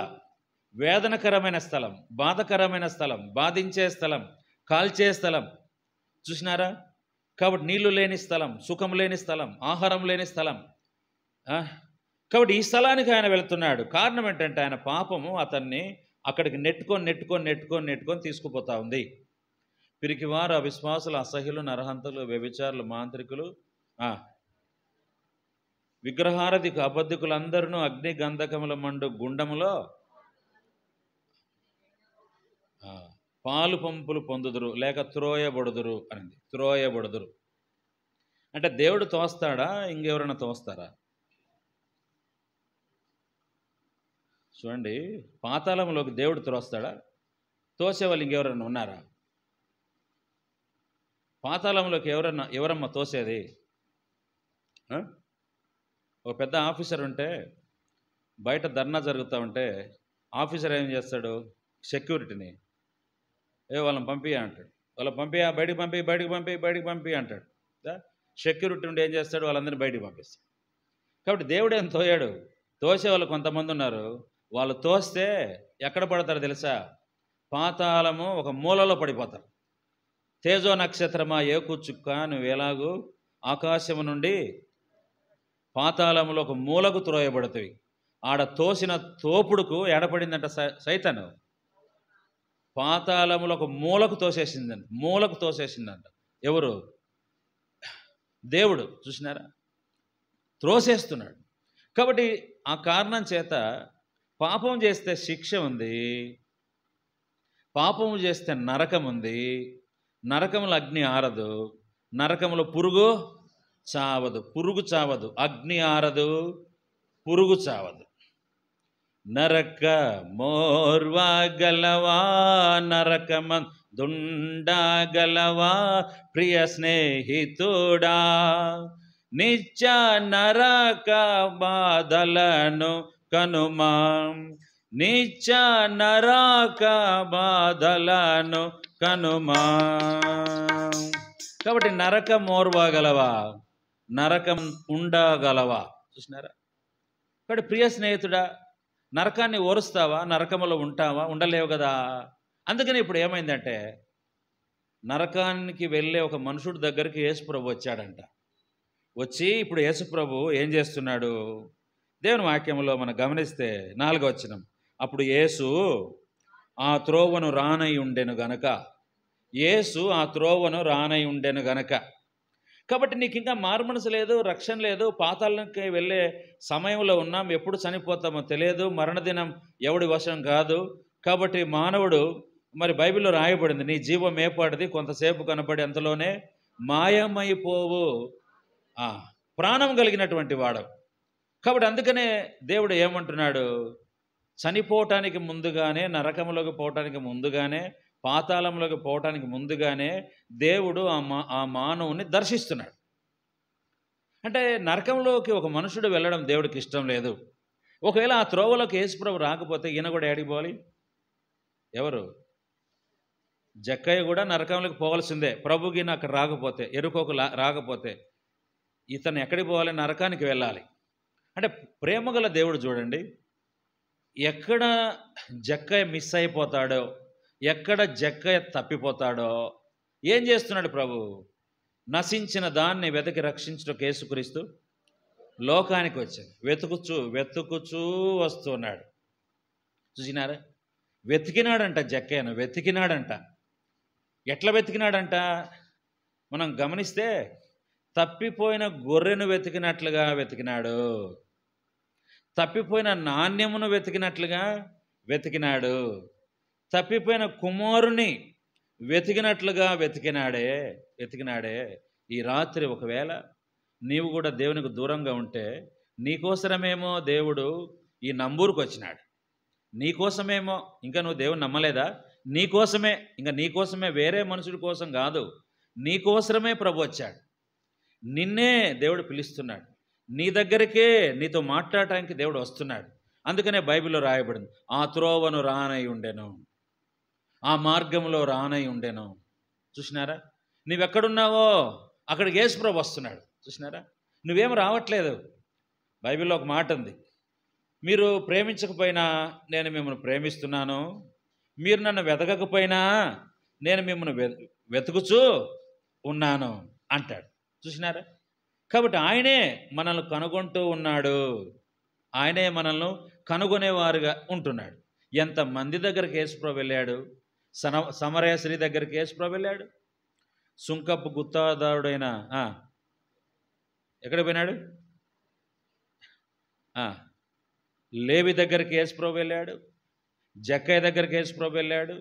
వేదనకరమైన స్థలం, బాధకరమైన స్థలం, బాధించే స్థలం, కాల్చే స్థలం. చూసినారా? కాబట్టి నీళ్లు లేని స్థలం, సుఖం లేని స్థలం, ఆహారం లేని స్థలం. కాబట్టి ఈ స్థలానికి ఆయన వెళుతున్నాడు. కారణం ఏంటంటే ఆయన పాపము అతన్ని అక్కడికి నెట్టుకొని తీసుకుపోతా ఉంది. పిరికివారు, అవిశ్వాసులు, అసహ్యులు, నరహంతులు, వ్యభిచారులు, మాంత్రికులు, విగ్రహారధికు అబద్ధికులందరూ అగ్ని గంధకముల మండు గుండములో పాలు పంపులు పొందుదురు లేక త్రోయబడుదురు అనింది. త్రోయబడుదురు అంటే దేవుడు తోస్తాడా? ఇంకెవరైనా తోస్తారా? చూడండి, పాతాళంలోకి దేవుడు త్రోస్తాడా? తోసేవాళ్ళు ఇంకెవరన్నా ఉన్నారా? పాతాళంలోకి ఎవరమ్మా తోసేది? ఒక పెద్ద ఆఫీసర్ ఉంటే బయట ధర్నా జరుగుతూ ఉంటే ఆఫీసర్ ఏం చేస్తాడు? సెక్యూరిటీని వాళ్ళని పంపియా అంటాడు, బయటికి పంపి అంటాడు. సెక్యూరిటీ ఉండి ఏం చేస్తాడు? వాళ్ళందరినీ బయటికి పంపిస్తాడు. కాబట్టి దేవుడు ఏం తోయాడు? తోసే వాళ్ళు కొంతమంది ఉన్నారు, వాళ్ళు తోస్తే ఎక్కడ పడతారు తెలుసా? పాతాళము ఒక మూలలో పడిపోతారు. తేజో నక్షత్రమా ఏకు చుక్క నువ్వు ఎలాగూ ఆకాశము నుండి పాతాళములో ఒక మూలకు త్రోయబడుతుంది. ఆడ తోసిన తోపుడుకు ఎడపడిందంట సైతాను, పాతాళములో ఒక మూలకు తోసేసిందంట. ఎవరు? దేవుడు. చూసినారా? త్రోసేస్తున్నాడు. కాబట్టి ఆ కారణం చేత పాపం చేస్తే శిక్ష ఉంది, పాపము చేస్తే నరకం ఉంది, నరకములో అగ్ని ఆరదు, నరకములో పురుగు చావదు. పురుగు చావదు, అగ్ని ఆరదు, పురుగు చావదు. నరక మోర్వగలవా, నరకమందుండగలవా ప్రియ స్నేహితుడా, నిత్య నరక బాధలను కనుమా, నిత్య నరక బాధలను కనుమా. కాబట్టి నరకం మోర్వగలవా, నరకం ఉండగలవా. చూసినారా? కాబట్టి ప్రియ స్నేహితుడా, నరకాన్ని ఓరుస్తావా? నరకంలో ఉంటావా? ఉండలేవు కదా. అందుకని ఇప్పుడు ఏమైందంటే, నరకానికి వెళ్ళే ఒక మనుషుడి దగ్గరికి యేసుప్రభు వచ్చాడంట. వచ్చి ఇప్పుడు యేసుప్రభు ఏం చేస్తున్నాడు? దేవుని వాక్యంలో మనం గమనిస్తే 4వ వచనం, అప్పుడు యేసు ఆ త్రోవను రానై ఉండెను గనక, యేసు ఆ త్రోవను రానై ఉండెను గనక. కాబట్టి నీకు ఇంకా మారుమనసు లేదు, రక్షణ లేదు, పాతాళానికి వెళ్ళే సమయంలో ఉన్నాం, ఎప్పుడు చనిపోతామో తెలియదు, మరణదినం ఎవడి వశం కాదు. కాబట్టి మానవుడు, మరి బైబిల్లో రాయబడింది, నీ జీవం ఏపాటిది, కొంతసేపు కనబడి అంతలోనే మాయమైపోవు, ప్రాణం కలిగినటువంటి వాడు. కాబట్టి అందుకనే దేవుడు ఏమంటున్నాడు? చనిపోవటానికి ముందుగానే, నరకంలోకి పోవటానికి ముందుగానే, పాతాళంలోకి పోవటానికి ముందుగానే దేవుడు ఆ మానవుని దర్శిస్తున్నాడు. అంటే నరకంలోకి ఒక మనుషుడు వెళ్ళడం దేవుడికి ఇష్టం లేదు. ఒకవేళ ఆ త్రోవలోకి యేసుప్రభు రాకపోతే ఈయన కూడా ఏడికి పోవాలి? ఎవరు? జక్కయ్య కూడా నరకంలోకి పోవాల్సిందే, ప్రభుకి నాకు రాకపోతే, ఎరుకోకు రాకపోతే ఇతను ఎక్కడికి పోవాలి? నరకానికి వెళ్ళాలి. అంటే ప్రేమగల దేవుడు చూడండి, ఎక్కడ జక్కయ్య మిస్ అయిపోతాడో, ఎక్కడ జక్కయ్య తప్పిపోతాడో ఏం చేస్తున్నాడు ప్రభు? నశించిన దాన్ని వెతికి రక్షించుటకు యేసుక్రీస్తు లోకానికి వచ్చాడు. వెతుకుచూ వస్తున్నాడు. చూసినారా? వెతికినాడంట, జక్కయ్యను వెతికినాడంట. ఎట్లా వెతికినాడంట? మనం గమనిస్తే తప్పిపోయిన గొర్రెను వెతికినట్లుగా వెతికినాడు, తప్పిపోయిన నాణ్యమును వెతికినట్లుగా వెతికినాడు, తప్పిపోయిన కుమారుని వెతికినట్లుగా వెతికినాడే. ఈ రాత్రి ఒకవేళ నీవు కూడా దేవునికి దూరంగా ఉంటే, నీకోసమేమో దేవుడు ఈ నంబూరుకు వచ్చినాడు, నీకోసమేమో, ఇంకా నువ్వు దేవుని నమ్మలేదా? నీకోసమే, ఇంకా నీకోసమే, వేరే మనుషుడి కోసం కాదు, నీకోసమే ప్రభు వచ్చాడు. నిన్నే దేవుడు పిలుస్తున్నాడు, నీ దగ్గరికే నీతో మాట్లాడటానికి దేవుడు వస్తున్నాడు. అందుకనే బైబిల్లో రాయబడింది, ఆ త్రోవను రానై ఉండెను, ఆ మార్గంలో రానై ఉండెను. చూసినారా? నువ్వెక్కడున్నావో అక్కడికి యేసుప్రభు వస్తున్నాడు. చూసినారా? నువ్వేం రావట్లేదు. బైబిల్లో ఒక మాట ఉంది, మీరు ప్రేమించకపోయినా నేను మిమ్మల్ని ప్రేమిస్తున్నాను, మీరు నన్ను వెతకకపోయినా నేను మిమ్మల్ని వెతుకుచూ ఉన్నాను అంటాడు. చూసినారా? కాబట్టి ఆయనే మనల్ని కనుగొంటూ ఉన్నాడు, ఆయనే మనల్ని కనుగొనేవారుగా ఉంటున్నాడు. ఎంతమంది దగ్గరికి యేసుప్రభు వెళ్ళాడు? సమరయ స్త్రీ దగ్గరికి యేసుప్రభు వెళ్ళాడు. సుంకపు గుత్తాదారుడైన ఎక్కడ పోయినాడు? లేవి దగ్గరికి యేసుప్రభు వెళ్ళాడు, జక్కయ్య దగ్గరికి యేసుప్రభు వెళ్ళాడు,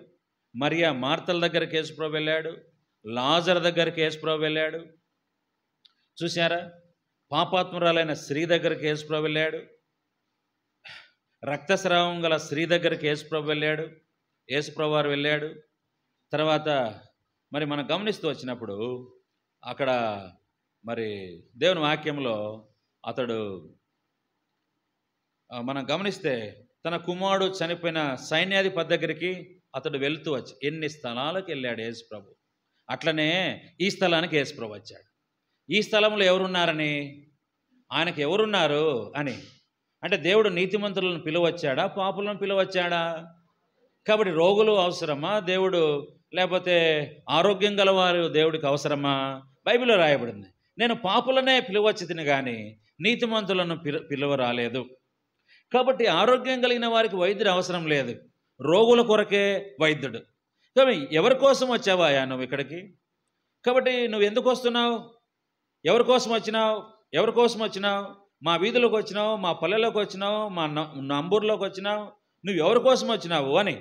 మరియా మార్తల దగ్గరికి యేసుప్రభు వెళ్ళాడు, లాజరు దగ్గరికి యేసుప్రభు వెళ్ళాడు. చూశారా? పాపాత్మురాలైన స్త్రీ దగ్గరికి యేసుప్రభు వెళ్ళాడు, రక్తస్రావం గల స్త్రీ దగ్గరికి యేసుప్రభు వెళ్ళాడు, యేసుప్రభు వారు వెళ్ళాడు. తర్వాత మరి మనం గమనిస్తూ వచ్చినప్పుడు అక్కడ మరి దేవుని వాక్యంలో అతడు మనం గమనిస్తే తన కుమారుడు చనిపోయిన సైన్యాధిపతి దగ్గరికి అతడు వెళుతూ వచ్చి ఎన్ని స్థలాలకు వెళ్ళాడు యేసుప్రభు. అట్లనే ఈ స్థలానికి యేసుప్రభు వచ్చాడు. ఈ స్థలంలో ఎవరున్నారని, ఆయనకు ఎవరున్నారు అని. అంటే దేవుడు నీతిమంతులను పిలువచ్చాడా, పాపులను పిలువచ్చాడా? కాబట్టి రోగులు అవసరమా దేవుడు, లేకపోతే ఆరోగ్యం గలవారు దేవుడికి అవసరమా? బైబిల్లో రాయబడింది, నేను పాపులనే పిలువచ్చితిని కానీ నీతిమంతులను పిలువ రాలేదు. కాబట్టి ఆరోగ్యం కలిగిన వారికి వైద్యుడు అవసరం లేదు, రోగుల కొరకే వైద్యుడు. కాబట్టి ఎవరి కోసం వచ్చావాయా నువ్వు ఇక్కడికి? కాబట్టి నువ్వు ఎందుకు వస్తున్నావు? ఎవరి కోసం వచ్చినావు? ఎవరి కోసం వచ్చినావు? మా వీధులకు వచ్చినావు, మా పల్లెలోకి వచ్చినావు, మా నంబూరులోకి వచ్చినావు, నువ్వు ఎవరి కోసం వచ్చినావు అని.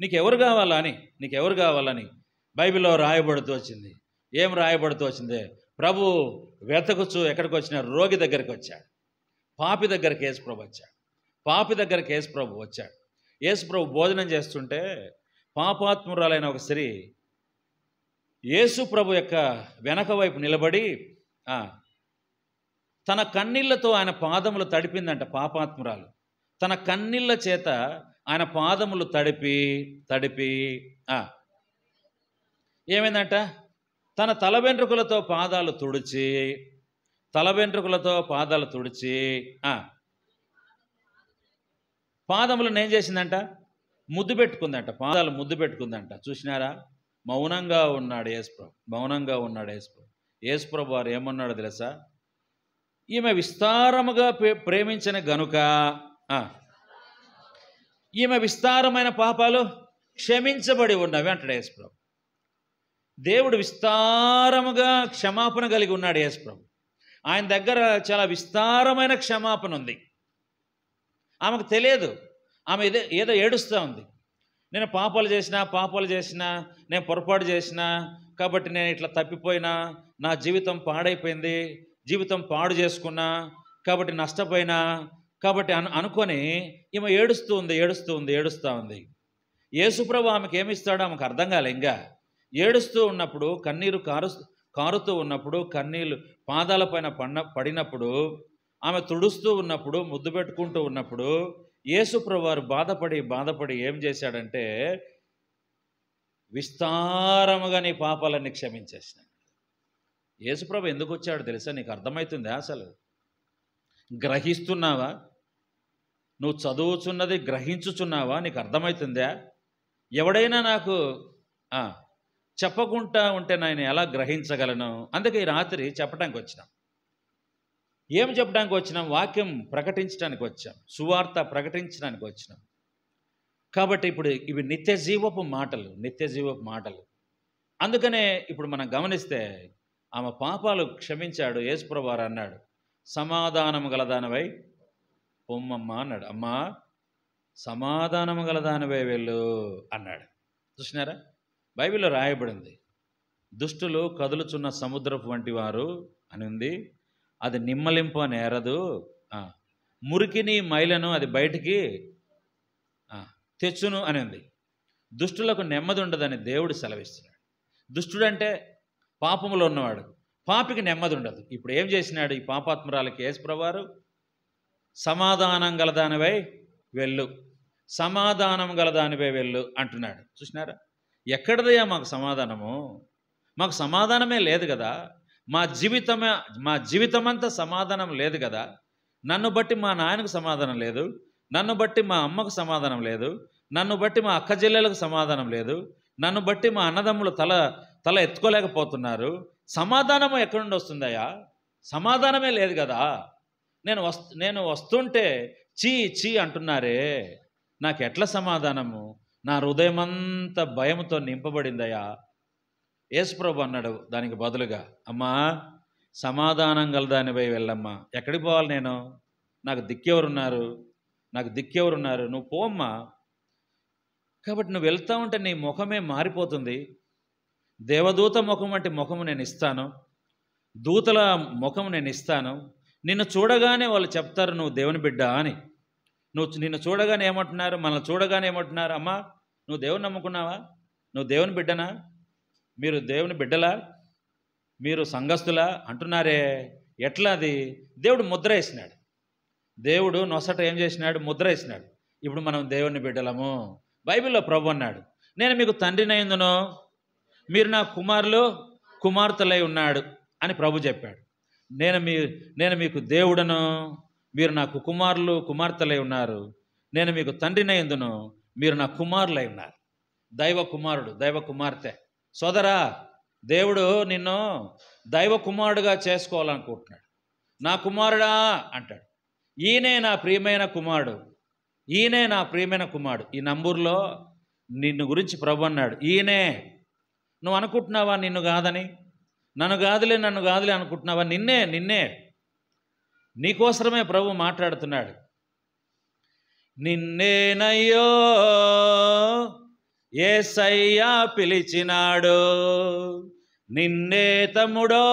నీకెవరు కావాలని నీకెవరు కావాలని బైబిల్లో రాయబడుతూ వచ్చింది. ఏం రాయబడుతూ వచ్చింది? ప్రభు వెతకుచు ఎక్కడికి వచ్చిన రోగి దగ్గరికి వచ్చాడు. పాపి దగ్గరికి యేసుప్రభు వచ్చాడు. పాపి దగ్గరికి యేసుప్రభు వచ్చాడు. యేసుప్రభు భోజనం చేస్తుంటే పాపాత్మురాలైన ఒక స్త్రీ యేసుప్రభు యొక్క వెనక వైపు నిలబడి తన కన్నీళ్లతో ఆయన పాదములు తడిపిందంట. పాపాత్మురాలు తన కన్నీళ్ల చేత ఆయన పాదములు తడిపి ఏమైందంట? తన తల వెంట్రుకలతో పాదాలు తుడిచి పాదములను ఏం చేసిందంట? ముద్దు పెట్టుకుందంట. పాదాలు ముద్దు పెట్టుకుందంట. చూసినారా? మౌనంగా ఉన్నాడు యేసుప్రభు. యేసుప్రభు వారు ఏమన్నాడు తెలుసా? ఈమె విస్తారముగా ప్రేమించిన గనుక ఈమె విస్తారమైన పాపాలు క్షమించబడి ఉన్నవి అంటాడు యేసుప్రభు. దేవుడు విస్తారముగా క్షమాపణ కలిగి ఉన్నాడు యేసుప్రభు. ఆయన దగ్గర చాలా విస్తారమైన క్షమాపణ ఉంది. ఆమెకు తెలియదు. ఆమె ఏదో ఏడుస్తూ ఉంది. నేను పాపాలు చేసినా నేను పొరపాటు చేసినా కాబట్టి నేను ఇట్లా తప్పిపోయినా, నా జీవితం పాడైపోయింది, జీవితం పాడు చేసుకున్నా కాబట్టి నష్టపోయినా కాబట్టి అనుకొని ఈమె ఏడుస్తూ ఉంది. యేసుప్రభు ఆమెకు ఏమిస్తాడో ఆమెకు అర్థం కాలే. ఇంకా ఏడుస్తూ ఉన్నప్పుడు, కన్నీరు కారుతూ ఉన్నప్పుడు, కన్నీళ్ళు పాదాల పైన పడినప్పుడు, ఆమె తుడుస్తూ ఉన్నప్పుడు, ముద్దు పెట్టుకుంటూ ఉన్నప్పుడు యేసుప్రభు వారు బాధపడి ఏం చేశాడంటే విస్తారముగా నీ పాపాలన్నీ క్షమించేసిన. యేసుప్రభు ఎందుకు వచ్చాడు తెలుసా? నీకు అర్థమవుతుందా? అసలు గ్రహిస్తున్నావా? నువ్వు చదువుచున్నది గ్రహించుచున్నావా? నీకు అర్థమవుతుందా? ఎవడైనా నాకు చెప్పకుండా ఉంటే నేను ఎలా గ్రహించగలను? అందుకే ఈ రాత్రి చెప్పడానికి వచ్చినాం. ఏం చెప్పడానికి వచ్చినాం? వాక్యం ప్రకటించడానికి వచ్చాం, సువార్త ప్రకటించడానికి వచ్చినాం. కాబట్టి ఇప్పుడు ఇవి నిత్య జీవపు మాటలు. అందుకనే ఇప్పుడు మనం గమనిస్తే ఆమె పాపాలు క్షమించాడు. యేసుప్రభు వారు అన్నాడు, సమాధానము గలదానవై పొమ్మమ్మ అన్నాడు. అమ్మా సమాధానము గలదానవై వెళ్ళు అన్నాడు. చూసినారా? బైబిల్లో రాయబడింది, దుష్టులు కదులుచున్న సముద్రపు వంటి వారు అని ఉంది. అది నిమ్మలింపు నేరదు, మురికిని మైలను అది బయటికి తెచ్చును అని ఉంది. దుష్టులకు నెమ్మది ఉండదని దేవుడు సెలవిస్తున్నాడు. దుష్టుడంటే పాపములో ఉన్నవాడు, పాపికి నెమ్మది ఉండదు. ఇప్పుడు ఏం చేసినాడు ఈ పాపాత్మురాలకి యేసుప్రభు వారు? సమాధానం గలదానివై వెళ్ళు అంటున్నాడు. చూసినారా? ఎక్కడదయ్యా మాకు సమాధానము? మాకు సమాధానమే లేదు కదా. మా జీవితమంతా సమాధానం లేదు కదా. నన్ను బట్టి మా నాయనకు సమాధానం లేదు, నన్ను బట్టి మా అమ్మకు సమాధానం లేదు, నన్ను బట్టి మా అక్క చెల్లెలకు సమాధానం లేదు, నన్ను బట్టి మా అన్నదమ్ములు తల ఎత్తుకోలేకపోతున్నారు. సమాధానము ఎక్కడి నుండి వస్తుందయ్యా? సమాధానమే లేదు కదా. నేను వస్తుంటే చీ అంటున్నారే, నాకు ఎట్లా సమాధానము? నా హృదయమంతా భయంతో నింపబడిందయ్యా. యేసుప్రభు అన్నాడు దానికి బదులుగా, అమ్మా సమాధానం గలదానిపై వెళ్ళమ్మా. ఎక్కడికి పోవాలి నేను? నాకు దిక్కెవరున్నారు? నువ్వు పోమ్మా. కాబట్టి నువ్వు వెళ్తా ఉంటే నీ ముఖమే మారిపోతుంది. దేవదూత ముఖం వంటి ముఖము నేను ఇస్తాను, దూతల ముఖము నేను ఇస్తాను. నిన్ను చూడగానే వాళ్ళు చెప్తారు నువ్వు దేవుని బిడ్డ అని. నిన్ను చూడగానే ఏమంటున్నారు? మనల్ని చూడగానే ఏమంటున్నారు? అమ్మా నువ్వు దేవుని నమ్ముకున్నావా? నువ్వు దేవుని బిడ్డనా? మీరు దేవుని బిడ్డలా? మీరు సంఘస్థులా అంటున్నారే. ఎట్లా? అది దేవుడు ముద్ర వేసినాడు. దేవుడు నొసట ఏం చేసినాడు? ముద్ర వేసినాడు. ఇప్పుడు మనం దేవుని బిడ్డలము. బైబిల్లో ప్రభు అన్నాడు, నేను మీకు తండ్రినైందును, మీరు నా కుమార్తెలై ఉన్నాడు అని ప్రభు చెప్పాడు. నేను మీకు దేవుడను, మీరు నాకు కుమార్తెలై ఉన్నారు. నేను మీకు తండ్రినైందును, మీరు నా కుమారులై ఉన్నారు. దైవ కుమారుడు, దైవ కుమార్తె. సోదరా, దేవుడు నిన్ను దైవ కుమారుడుగా చేసుకోవాలనుకుంటున్నాడు. నా కుమారుడా అంటాడు. ఈయనే నా ప్రియమైన కుమారుడు. ఈ నంబూరులో నిన్ను గురించి ప్రభు అన్నాడు, ఈయనే. నువ్వు అనుకుంటున్నావా నిన్ను కాదని? నన్ను కాదులే అనుకుంటున్నావా? నిన్నే నీకోసరమే ప్రభు మాట్లాడుతున్నాడు. నిన్నేనయ్యో యేసయ్యా పిలిచినాడు. నిన్నే తమ్ముడో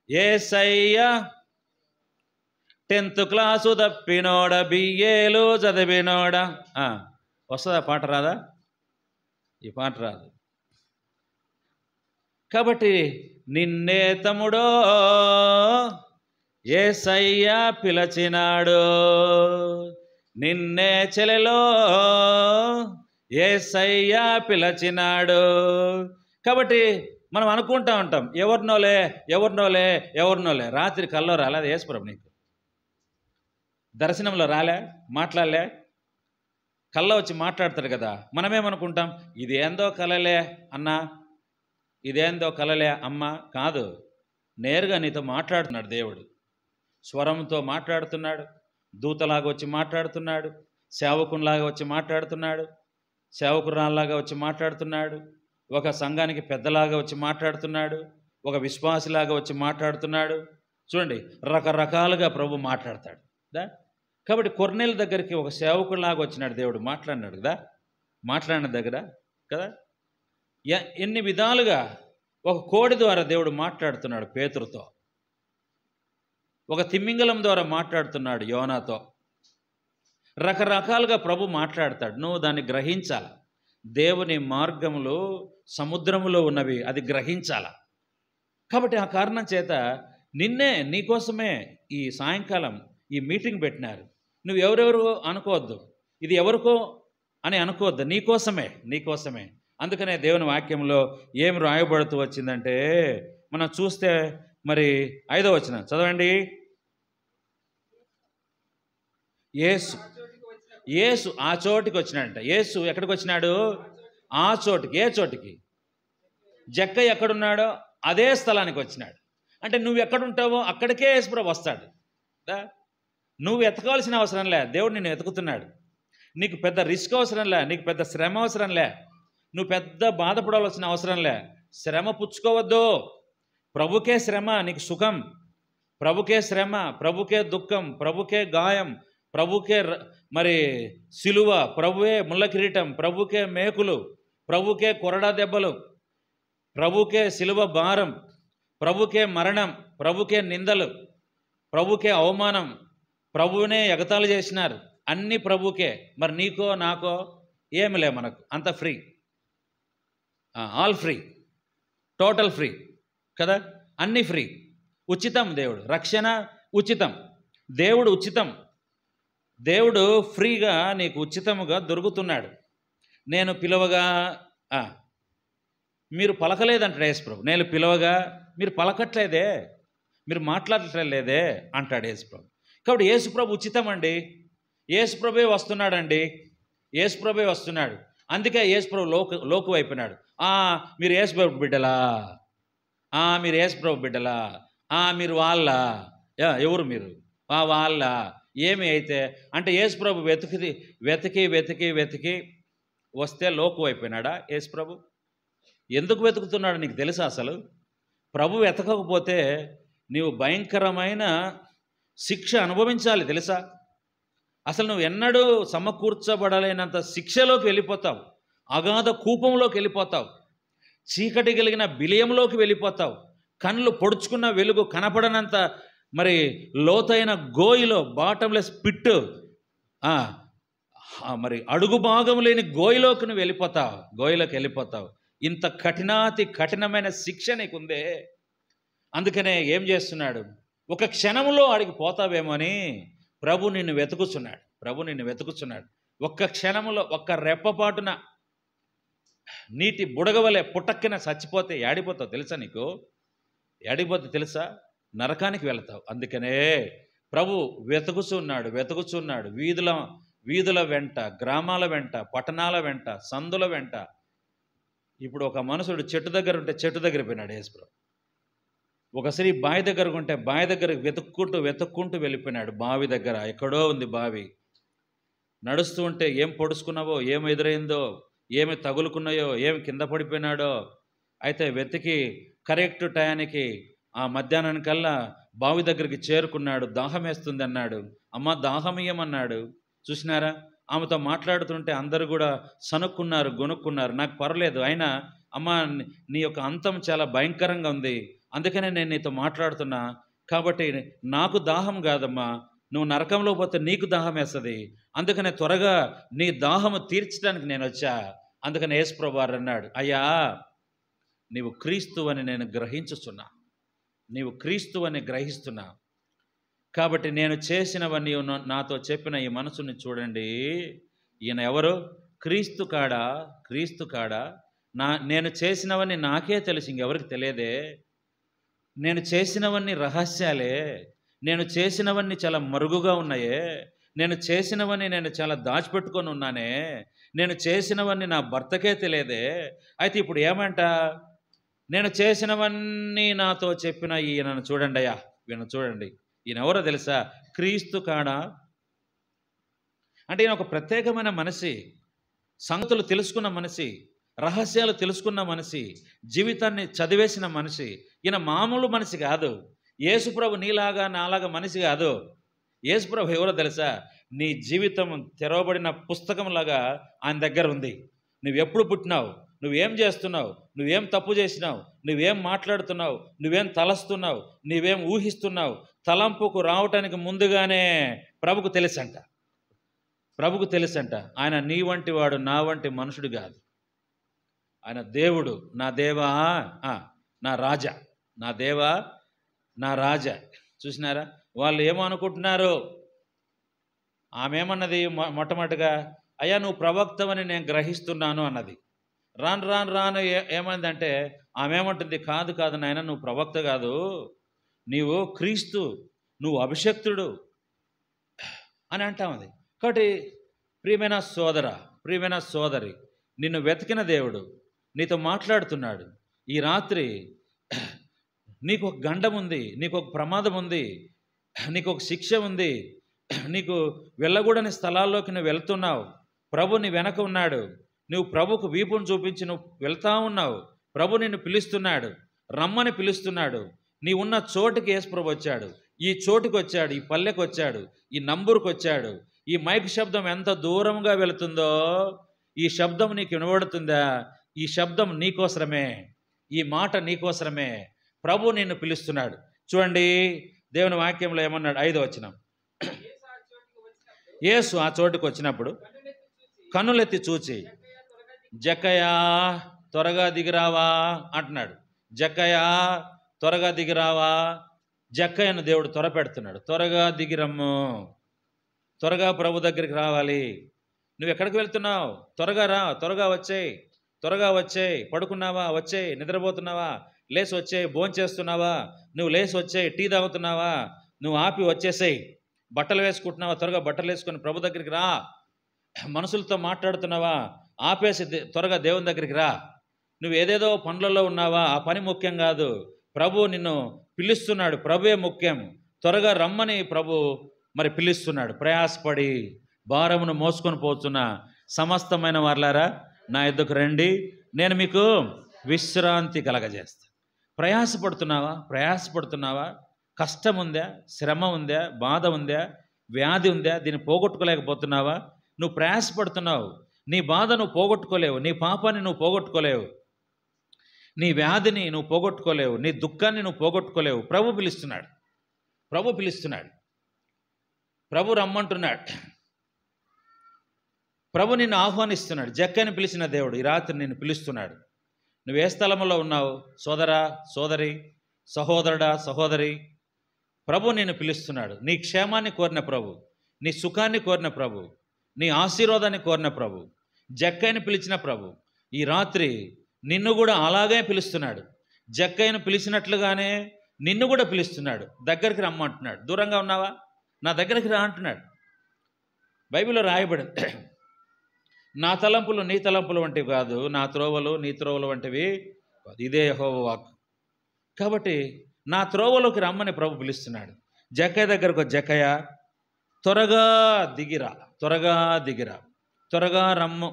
యేసయ్యా 10th క్లాసు తప్పినోడ, బిఏలు చదివినోడ. వస్తుందా పాట? రాదా? ఈ పాట రాదు. కాబట్టి నిన్నే తమ్ముడో యేసయ్యా పిలిచినాడు, నిన్నే చెలెలో యేసయ్యా పిలిచినాడు. కాబట్టి మనం అనుకుంటా ఉంటాం, ఎవరినోలే ఎవరినోలే ఎవరినోలే. రాత్రి కల్లో రాలేదు యేసుప్రభు? నీకు దర్శనంలో రాలే? మాట్లాడలే? కల్లో వచ్చి మాట్లాడతాడు కదా. మనమేమనుకుంటాం, ఇదేందో కలలే అన్నా, ఇదేందో కలలే అమ్మ. కాదు, నేరుగా నీతో మాట్లాడుతున్నాడు దేవుడు. స్వరంతో మాట్లాడుతున్నాడు, దూతలాగా వచ్చి మాట్లాడుతున్నాడు, సేవకునిలాగా వచ్చి మాట్లాడుతున్నాడు, సేవకురాల్లాగా వచ్చి మాట్లాడుతున్నాడు, ఒక సంఘానికి పెద్దలాగా వచ్చి మాట్లాడుతున్నాడు, ఒక విశ్వాసిలాగా వచ్చి మాట్లాడుతున్నాడు. చూడండి, రకరకాలుగా ప్రభు మాట్లాడతాడు దా. కాబట్టి కొర్నేలు దగ్గరికి ఒక సేవకునిలాగా వచ్చినాడు దేవుడు, మాట్లాడినాడు కదా. మాట్లాడిన దగ్గర కదా ఎన్ని విధాలుగా. ఒక కోడి ద్వారా దేవుడు మాట్లాడుతున్నాడు పేతురుతో, ఒక తిమ్మింగలం ద్వారా మాట్లాడుతున్నాడు యోనాతో. రకరకాలుగా ప్రభు మాట్లాడతాడు. నువ్వు దాన్ని గ్రహించాల. దేవుని మార్గములు సముద్రములో ఉన్నవి, అది గ్రహించాల. కాబట్టి ఆ కారణం చేత నిన్నే, నీకోసమే ఈ సాయంకాలం ఈ మీటింగ్ పెట్టినారు. నువ్వు ఎవరెవరు అనుకోవద్దు, ఇది ఎవరికో అని అనుకోవద్దు, నీకోసమే, నీకోసమే. అందుకనే దేవుని వాక్యంలో ఏం రాయబడుతూ వచ్చిందంటే, మనం చూస్తే మరి 5వ వచనం చదవండి. యేసు ఆ చోటికి వచ్చినాడంట. యేసు ఎక్కడికి వచ్చినాడు? ఆ చోటికి. ఏ చోటికి? జక్కయ్య ఎక్కడున్నాడో అదే స్థలానికి వచ్చినాడు. అంటే నువ్వు ఎక్కడుంటావో అక్కడికే యేసుప్రభు వస్తాడు. నువ్వు ఎతకాల్సిన అవసరం లే, దేవుడు నిన్ను ఎతుకుతున్నాడు. నీకు పెద్ద రిస్క్ అవసరం లే, నీకు పెద్ద శ్రమ అవసరం లే, నువ్వు పెద్ద బాధపడవలసిన అవసరం లే. శ్రమ పుచ్చుకోవద్దు. ప్రభుకే శ్రమ నీకు సుఖం, ప్రభుకే శ్రమ, ప్రభుకే దుఃఖం, ప్రభుకే గాయం, ప్రభుకే మరి సిలువ, ప్రభువే ముళ్ళ కిరీటం, ప్రభుకే మేకులు, ప్రభుకే కొరడా దెబ్బలు, ప్రభుకే సిలువ భారం, ప్రభుకే మరణం, ప్రభుకే నిందలు, ప్రభుకే అవమానం, ప్రభువునే ఎగతాళి చేసినారు. అన్నీ ప్రభుకే. మరి నీకో నాకో ఏమి లే, మనకు అంత free, all free, total free కదా. అన్నీ ఫ్రీ, ఉచితం. దేవుడు రక్షణ ఉచితం, దేవుడు ఉచితం. దేవుడు ఫ్రీగా నీకు ఉచితముగా దొరుకుతున్నాడు. నేను పిలవగా మీరు పలకలేదంటాడు యేసుప్రభు. నేను పిలవగా మీరు పలకట్లేదే, మీరు మాట్లాడట్లేదే అంటాడు యేసుప్రభు. కాబట్టి యేసుప్రభు ఉచితం అండి. యేసుప్రభే వస్తున్నాడండి, యేసుప్రభే వస్తున్నాడు. అందుకే యేసుప్రభు లోకు అయిపోయినాడు. మీరు యేసుప్రభు బిడ్డలా, మీరు యేసుప్రభు బిడ్డలా, మీరు వాళ్ళ, ఎవరు మీరు? వాళ్ళ ఏమి అయితే అంటే యేసుప్రభు వెతికి వెతికి వెతికి వెతికి వస్తే లోకు అయిపోయినాడా యేసుప్రభు? ఎందుకు వెతుకుతున్నాడు నీకు తెలుసా? అసలు ప్రభు వెతకకపోతే నీవు భయంకరమైన శిక్ష అనుభవించాలి తెలుసా? అసలు నువ్వు ఎన్నడూ సమకూర్చబడలేనంత శిక్షలోకి వెళ్ళిపోతావు, అగాధ కూపంలోకి వెళ్ళిపోతావు, చీకటి కలిగిన బిలియంలోకి వెళ్ళిపోతావు, కళ్ళు పొడుచుకున్న వెలుగు కనపడనంత మరి లోతైన గోయిలో, బాటంలెస్ పిట్టు, మరి అడుగు భాగం లేని గోయిలోకి నువ్వు వెళ్ళిపోతావు, గోయిలోకి వెళ్ళిపోతావు. ఇంత కఠినాతి కఠినమైన శిక్ష నీకుందే. అందుకనే ఏం చేస్తున్నాడు? ఒక క్షణంలో అడిగి పోతావేమో అని ప్రభు నిన్ను వెతుకుతున్నాడు. ప్రభు నిన్ను వెతుకుతున్నాడు. ఒక్క క్షణంలో, ఒక్క రెప్పపాటున నీటి బుడగవలే పుటక్కిన చచ్చిపోతే ఏడిపోతావు తెలుసా? నీకు ఏడిపోతే తెలుసా? నరకానికి వెళతావు. అందుకనే ప్రభు వెతుకుచున్నాడు, వెతుకుచున్నాడు. వీధుల వెంట, గ్రామాల వెంట, పట్టణాల వెంట, సందుల వెంట. ఇప్పుడు ఒక మనుషుడు చెట్టు దగ్గర ఉంటే చెట్టు దగ్గర పోయినాడు యేసుప్రభు. ఒక స్త్రీ బావి దగ్గర ఉంటే బావి దగ్గర వెతుక్కుంటూ వెళ్ళిపోయినాడు. బావి దగ్గర ఎక్కడో ఉంది బావి. నడుస్తూ ఉంటే ఏం పొడుచుకున్నావో, ఏం ఎదురైందో, ఏమి తగులుకున్నాయో, ఏమి కింద పడిపోయినాడో. అయితే వెతికి కరెక్ట్ టయానికి ఆ మధ్యాహ్నానికల్లా బావి దగ్గరికి చేరుకున్నాడు. దాహం వేస్తుంది అన్నాడు. అమ్మ దాహమయ్యమన్నాడు. చూసినారా? ఆమెతో మాట్లాడుతుంటే అందరూ కూడా సనుక్కున్నారు, గొనుక్కున్నారు. నాకు పర్లేదు, అయినా అమ్మా నీ యొక్క అంతం చాలా భయంకరంగా ఉంది, అందుకనే నేను నీతో మాట్లాడుతున్నా. కాబట్టి నాకు దాహం కాదమ్మా, నువ్వు నరకంలో పోతే నీకు దాహం వేస్తుంది, అందుకనే త్వరగా నీ దాహము తీర్చడానికి నేను వచ్చా. అందుకని యేసుప్రభువు వారు అన్నాడు, అయ్యా నీవు క్రీస్తు అని నేను గ్రహించుచున్నా, నీవు క్రీస్తు అని గ్రహిస్తున్నా, కాబట్టి నేను చేసినవన్నీ నాతో చెప్పిన ఈ మనసుని చూడండి. ఈయన ఎవరు? క్రీస్తు కాడా? క్రీస్తు కాడా? నేను చేసినవన్నీ నాకే తెలుసు, ఇంకెవరికి తెలియదే. నేను చేసినవన్నీ రహస్యాలే, నేను చేసినవన్నీ చాలా మరుగుగా ఉన్నాయే, నేను చేసినవన్నీ నేను చాలా దాచిపెట్టుకొని ఉన్నానే, నేను చేసినవన్నీ నా భర్తకే తెలియదే. అయితే ఇప్పుడు ఏమంట? నేను చేసినవన్నీ నాతో చెప్పిన ఈయనను చూడండి అయ్యా, ఈయన చూడండి, ఈయన ఎవరో తెలుసా? క్రీస్తు కాడా? అంటే ఈయన ఒక ప్రత్యేకమైన మనిషి, సంగతులు తెలుసుకున్న మనిషి, రహస్యాలు తెలుసుకున్న మనిషి, జీవితాన్ని చదివేసిన మనిషి. ఈయన మామూలు మనిషి కాదు. యేసుప్రభు నీలాగా నాలాగా మనిషి కాదు. యేసుప్రభు ఎవరో తెలుసా? నీ జీవితం తెరవబడిన పుస్తకంలాగా ఆయన దగ్గర ఉంది. నువ్వెప్పుడు పుట్టినావు, నువ్వేం చేస్తున్నావు, నువ్వేం తప్పు చేసినావు, నువ్వేం మాట్లాడుతున్నావు, నువ్వేం తలస్తున్నావు, నువ్వేం ఊహిస్తున్నావు, తలంపుకు రావటానికి ముందుగానే ప్రభుకు తెలుసంట. ప్రభుకు తెలుసంట. ఆయన నీ వంటి వాడు, నా వంటి మనుషుడు కాదు. ఆయన దేవుడు. నా దేవా, నా రాజా, నా దేవా, నా రాజా. చూసినారా? వాళ్ళు ఏమో అనుకుంటున్నారు. ఆమె ఏమన్నది మొట్టమొదటిగా? అయ్యా నువ్వు ప్రవక్తవని నేను గ్రహిస్తున్నాను అన్నది. రాను రాను రాను ఏమైందంటే ఆమె ఏమంటుంది? కాదు కాదు నాయన, నువ్వు ప్రవక్త కాదు, నీవు క్రీస్తు, నువ్వు అభిషక్తుడు అని అంటామది. కాబట్టి ప్రియమైన సోదర, ప్రియమైన సోదరి, నిన్ను వెతికిన దేవుడు నీతో మాట్లాడుతున్నాడు. ఈ రాత్రి నీకు ఒక గండం ఉంది, నీకు ఒక ప్రమాదం ఉంది, నీకు ఒక శిక్ష ఉంది, నీకు వెళ్ళకూడని స్థలాల్లోకి నువ్వు వెళ్తున్నావు. ప్రభు నీ వెనక ఉన్నాడు, నువ్వు ప్రభుకు వీపును చూపించి నువ్వు వెళ్తా ఉన్నావు. ప్రభు నిన్ను పిలుస్తున్నాడు, రమ్మని పిలుస్తున్నాడు. నీ ఉన్న చోటుకి యేసుప్రభు వచ్చాడు, ఈ చోటుకి వచ్చాడు, ఈ పల్లెకి వచ్చాడు, ఈ నంబరుకు వచ్చాడు. ఈ మైక్ శబ్దం ఎంత దూరంగా వెళుతుందో ఈ శబ్దం నీకు వినబడుతుందా? ఈ శబ్దం నీకోసరమే, ఈ మాట నీకోసరమే. ప్రభు నిన్ను పిలుస్తున్నాడు. చూడండి దేవుని వాక్యంలో ఏమన్నాడు? 5వ వచనం. యేసు ఆ చోటుకు వచ్చినప్పుడు కన్నులెత్తి చూచి, జక్కయ్యా త్వరగా దిగిరావా అంటున్నాడు. జక్కయ్యా త్వరగా దిగిరావా. జక్కయ్యను దేవుడు త్వరపెడుతున్నాడు. త్వరగా దిగిరమ్ము, త్వరగా ప్రభు దగ్గరికి రావాలి. నువ్వు ఎక్కడికి వెళ్తున్నావు? త్వరగా రా, త్వరగా వచ్చేయి, త్వరగా వచ్చేయి. పడుకున్నావా? వచ్చేయి. నిద్రపోతున్నావా? లేచి వచ్చేయి. భోంచేస్తున్నావా? నువ్వు లేచి వచ్చేయి. టీ తాగుతున్నావా? నువ్వు ఆపి వచ్చేసేయి. బట్టలు వేసుకుంటున్నావా? త్వరగా బట్టలు వేసుకొని ప్రభు దగ్గరికి రా. మనుషులతో మాట్లాడుతున్నావా? ఆపేసి త్వరగా దేవుని దగ్గరికి రా. నువ్వు ఏదేదో పనులలో ఉన్నావా? ఆ పని ముఖ్యం కాదు. ప్రభు నిన్ను పిలుస్తున్నాడు, ప్రభువే ముఖ్యం. త్వరగా రమ్మని ప్రభు మరి పిలుస్తున్నాడు. ప్రయాసపడి భారమును మోసుకొని పోతున్న సమస్తమైన వారలారా నా యొద్దకు రండి, నేను మీకు విశ్రాంతి కలగజేస్తాను. ప్రయాసపడుతున్నావా? ప్రయాసపడుతున్నావా? కష్టం ఉందా? శ్రమ ఉందా? బాధ ఉందా? వ్యాధి ఉందా? దీన్ని పోగొట్టుకోలేకపోతున్నావా? నువ్వు ప్రయాసపడుతున్నావు, నీ బాధ నువ్వు పోగొట్టుకోలేవు, నీ పాపాన్ని నువ్వు పోగొట్టుకోలేవు, నీ వ్యాధిని నువ్వు పోగొట్టుకోలేవు, నీ దుఃఖాన్ని నువ్వు పోగొట్టుకోలేవు. ప్రభు పిలుస్తున్నాడు, ప్రభు పిలుస్తున్నాడు, ప్రభు రమ్మంటున్నాడు, ప్రభు నిన్ను ఆహ్వానిస్తున్నాడు. జక్కని పిలిచిన దేవుడు ఈ రాత్రి నిన్ను పిలుస్తున్నాడు. నువ్వు ఏ స్థలంలో ఉన్నావు సోదరా, సోదరి, సహోదరుడా, సహోదరి? ప్రభు నిన్ను పిలుస్తున్నాడు. నీ క్షేమాన్ని కోరిన ప్రభు, నీ సుఖాన్ని కోరిన ప్రభు, నీ ఆశీర్వాదాన్ని కోరిన ప్రభు, జక్కయ్యను పిలిచిన ప్రభు ఈ రాత్రి నిన్ను కూడా అలాగే పిలుస్తున్నాడు. జక్కయ్యను పిలిచినట్లుగానే నిన్ను కూడా పిలుస్తున్నాడు. దగ్గరికి రమ్మంటున్నాడు. దూరంగా ఉన్నావా? నా దగ్గరికి రా అంటున్నాడు. బైబిల్లో రాయబడింది, నా తలంపులు నీ తలంపులు వంటివి కాదు, నా త్రోవలు నీ త్రోవలు వంటివి కాదు. ఇదే యెహోవా వాక్కు. కాబట్టి నా త్రోవలోకి రమ్మని ప్రభు పిలుస్తున్నాడు. జక్కయ్య దగ్గరకు, జక్కయ్య త్వరగా దిగిరా, త్వరగా దిగిరా, త్వరగా రమ్ము,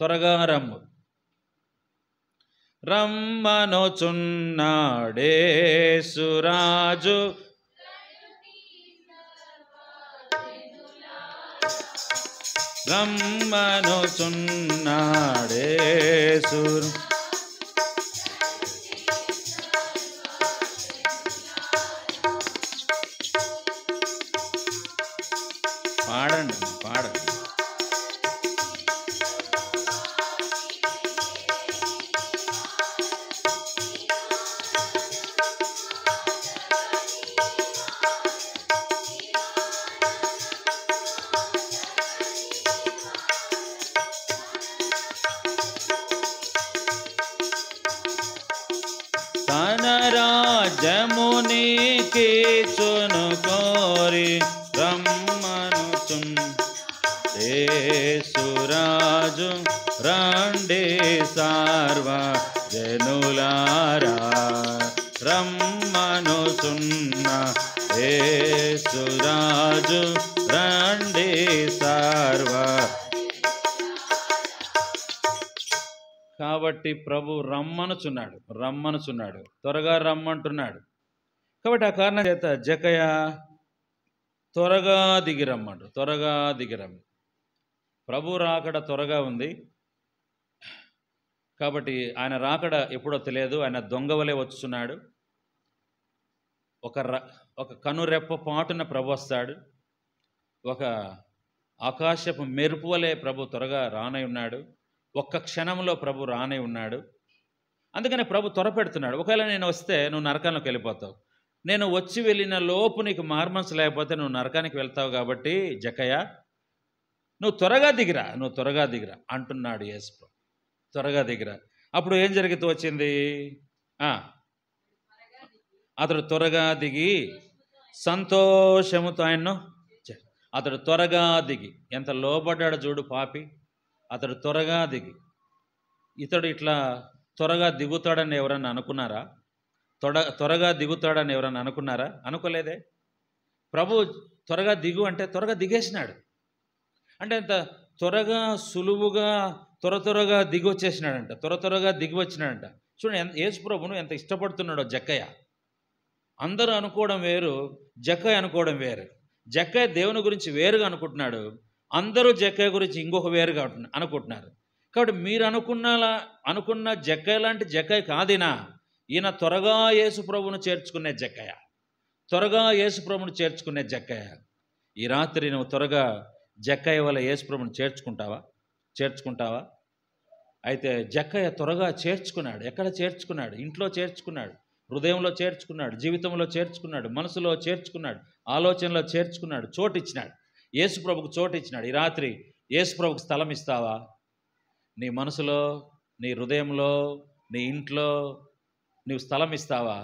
త్వరగా రమ్ము. రమ్మనొచున్నాడేసురాజు, రమ్మనుచున్నాడేసు. పాడండి, పాడండి. తన రాజ్యముని కీచును కోరి రమ్మనుచున్ యేసురాజు రండి సర్వ జనులారా, రమ్మనుచున్న యేసురాజు రండి సర్వ. కాబట్టి ప్రభు రమ్మనుచున్నాడు, రమ్మనుచున్నాడు, త్వరగా రమ్మంటున్నాడు. కాబట్టి ఆ కారణం చేత జకయ త్వరగా దిగిరమ్మంటు, త్వరగా దిగిరమ్మ. ప్రభు రాకడ త్వరగా ఉంది. కాబట్టి ఆయన రాకడ ఎప్పుడో తెలియదు. ఆయన దొంగవలే వచ్చుచున్నాడు. ఒక కనురెప్ప పాటున ప్రభు వస్తాడు. ఒక ఆకాశపు మెరుపు వలె ప్రభు త్వరగా రానై ఉన్నాడు. ఒక్క క్షణంలో ప్రభు రానై ఉన్నాడు. అందుకని ప్రభు త్వరపెడుతున్నాడు. ఒకవేళ నేను వస్తే నువ్వు నరకానికి వెళ్ళిపోతావు, నేను వచ్చి వెళ్ళిన లోపు నీకు మార్మన్స్ లేకపోతే నువ్వు నరకానికి వెళ్తావు. కాబట్టి జకయ్య నువ్వు త్వరగా దిగిరా, నువ్వు త్వరగా దిగిరా అంటున్నాడు యేసు. త్వరగా దిగిరా. అప్పుడు ఏం జరిగితే వచ్చింది? అతడు త్వరగా దిగి సంతోషముతో ఆయన్ను, అతడు త్వరగా దిగి, ఎంత లోబడ్డాడు చూడు పాపి. అతడు త్వరగా దిగి, ఇతడు ఇట్లా త్వరగా దిగుతాడని ఎవరన్నా అనుకున్నారా? త్వరగా దిగుతాడని ఎవరన్నా అనుకున్నారా? అనుకోలేదే. ప్రభు త్వరగా దిగు అంటే త్వరగా దిగేసినాడు. అంటే అంత త్వరగా సులువుగా త్వరగా దిగి వచ్చేసినాడంట, త్వరగా దిగి వచ్చినాడంట. చూడండి యేసు ప్రభును ఎంత ఇష్టపడుతున్నాడో జక్కయ్య. అందరూ అనుకోవడం వేరు, జక్కయ్య అనుకోవడం వేరు. జక్కయ్య దేవుని గురించి వేరుగా అనుకుంటున్నాడు, అందరూ జక్కయ్య గురించి ఇంకొక వేరుగా అనుకుంటున్నారు. కాబట్టి మీరు అనుకున్న జక్కయ్య లాంటి జక్కయ్య కాదినా. ఈయన త్వరగా యేసు ప్రభువును చేర్చుకునే జక్కయ్య, త్వరగా యేసు ప్రభువును చేర్చుకునే జక్కయ్య. ఈ రాత్రి నువ్వు త్వరగా జక్కయ్య వల్ల యేసు ప్రభువును చేర్చుకుంటావా? అయితే జక్కయ్య త్వరగా చేర్చుకున్నాడు. ఎక్కడ చేర్చుకున్నాడు? ఇంట్లో చేర్చుకున్నాడు, హృదయంలో చేర్చుకున్నాడు, జీవితంలో చేర్చుకున్నాడు, మనసులో చేర్చుకున్నాడు, ఆలోచనలో చేర్చుకున్నాడు, చోటు ఇచ్చినాడు. యేసు ప్రభుకు చోటు ఇచ్చినాడు. ఈ రాత్రి యేసు ప్రభుకు స్థలం ఇస్తావా? నీ మనసులో, నీ హృదయంలో, నీ ఇంట్లో నీవు స్థలం ఇస్తావా?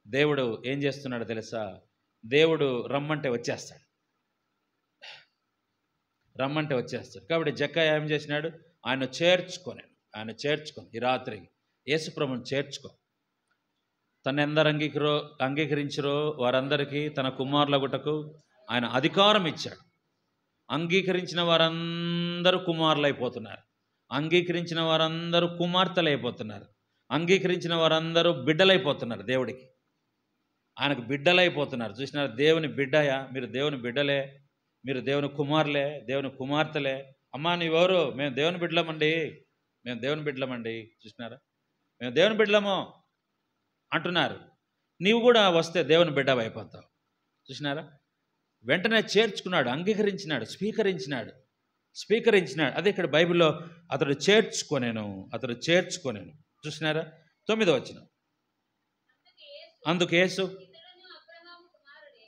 దేవుడు ఏం చేస్తున్నాడు తెలుసా? దేవుడు రమ్మంటే వచ్చేస్తాడు, రమ్మంటే వచ్చేస్తాడు. కాబట్టి జక్కయ్య ఏం చేసినాడు? ఆయన చేర్చుకొని ఈ రాత్రి యేసు ప్రభువును చేర్చుకో. తను ఎందరు అంగీకరించరో వారందరికీ తన కుమారులగుటకు ఆయన అధికారం ఇచ్చాడు. అంగీకరించిన వారందరూ కుమారులైపోతున్నారు, అంగీకరించిన వారందరూ కుమార్తెలు అయిపోతున్నారు, అంగీకరించిన వారందరూ బిడ్డలైపోతున్నారు. దేవుడికి, ఆయనకు బిడ్డలైపోతున్నారు. చూసినారు? దేవుని బిడ్డయా, మీరు దేవుని బిడ్డలే, మీరు దేవుని కుమారులే, దేవుని కుమార్తెలే. అమ్మా నీవెవరు? మేము దేవుని బిడ్డలమండి, మేము దేవుని బిడ్డలమండి. చూసినారా? మేము దేవుని బిడ్డలము అంటున్నారు. నీవు కూడా వస్తే దేవుని బిడ్డ అయిపోతావు. చూసినారా? వెంటనే చేర్చుకున్నాడు, అంగీకరించినాడు, స్వీకరించినాడు. అదే ఇక్కడ బైబిల్లో అతడు చేర్చుకొనేను. చూసినారా? 9వ వచనం. అందుకు యేసు,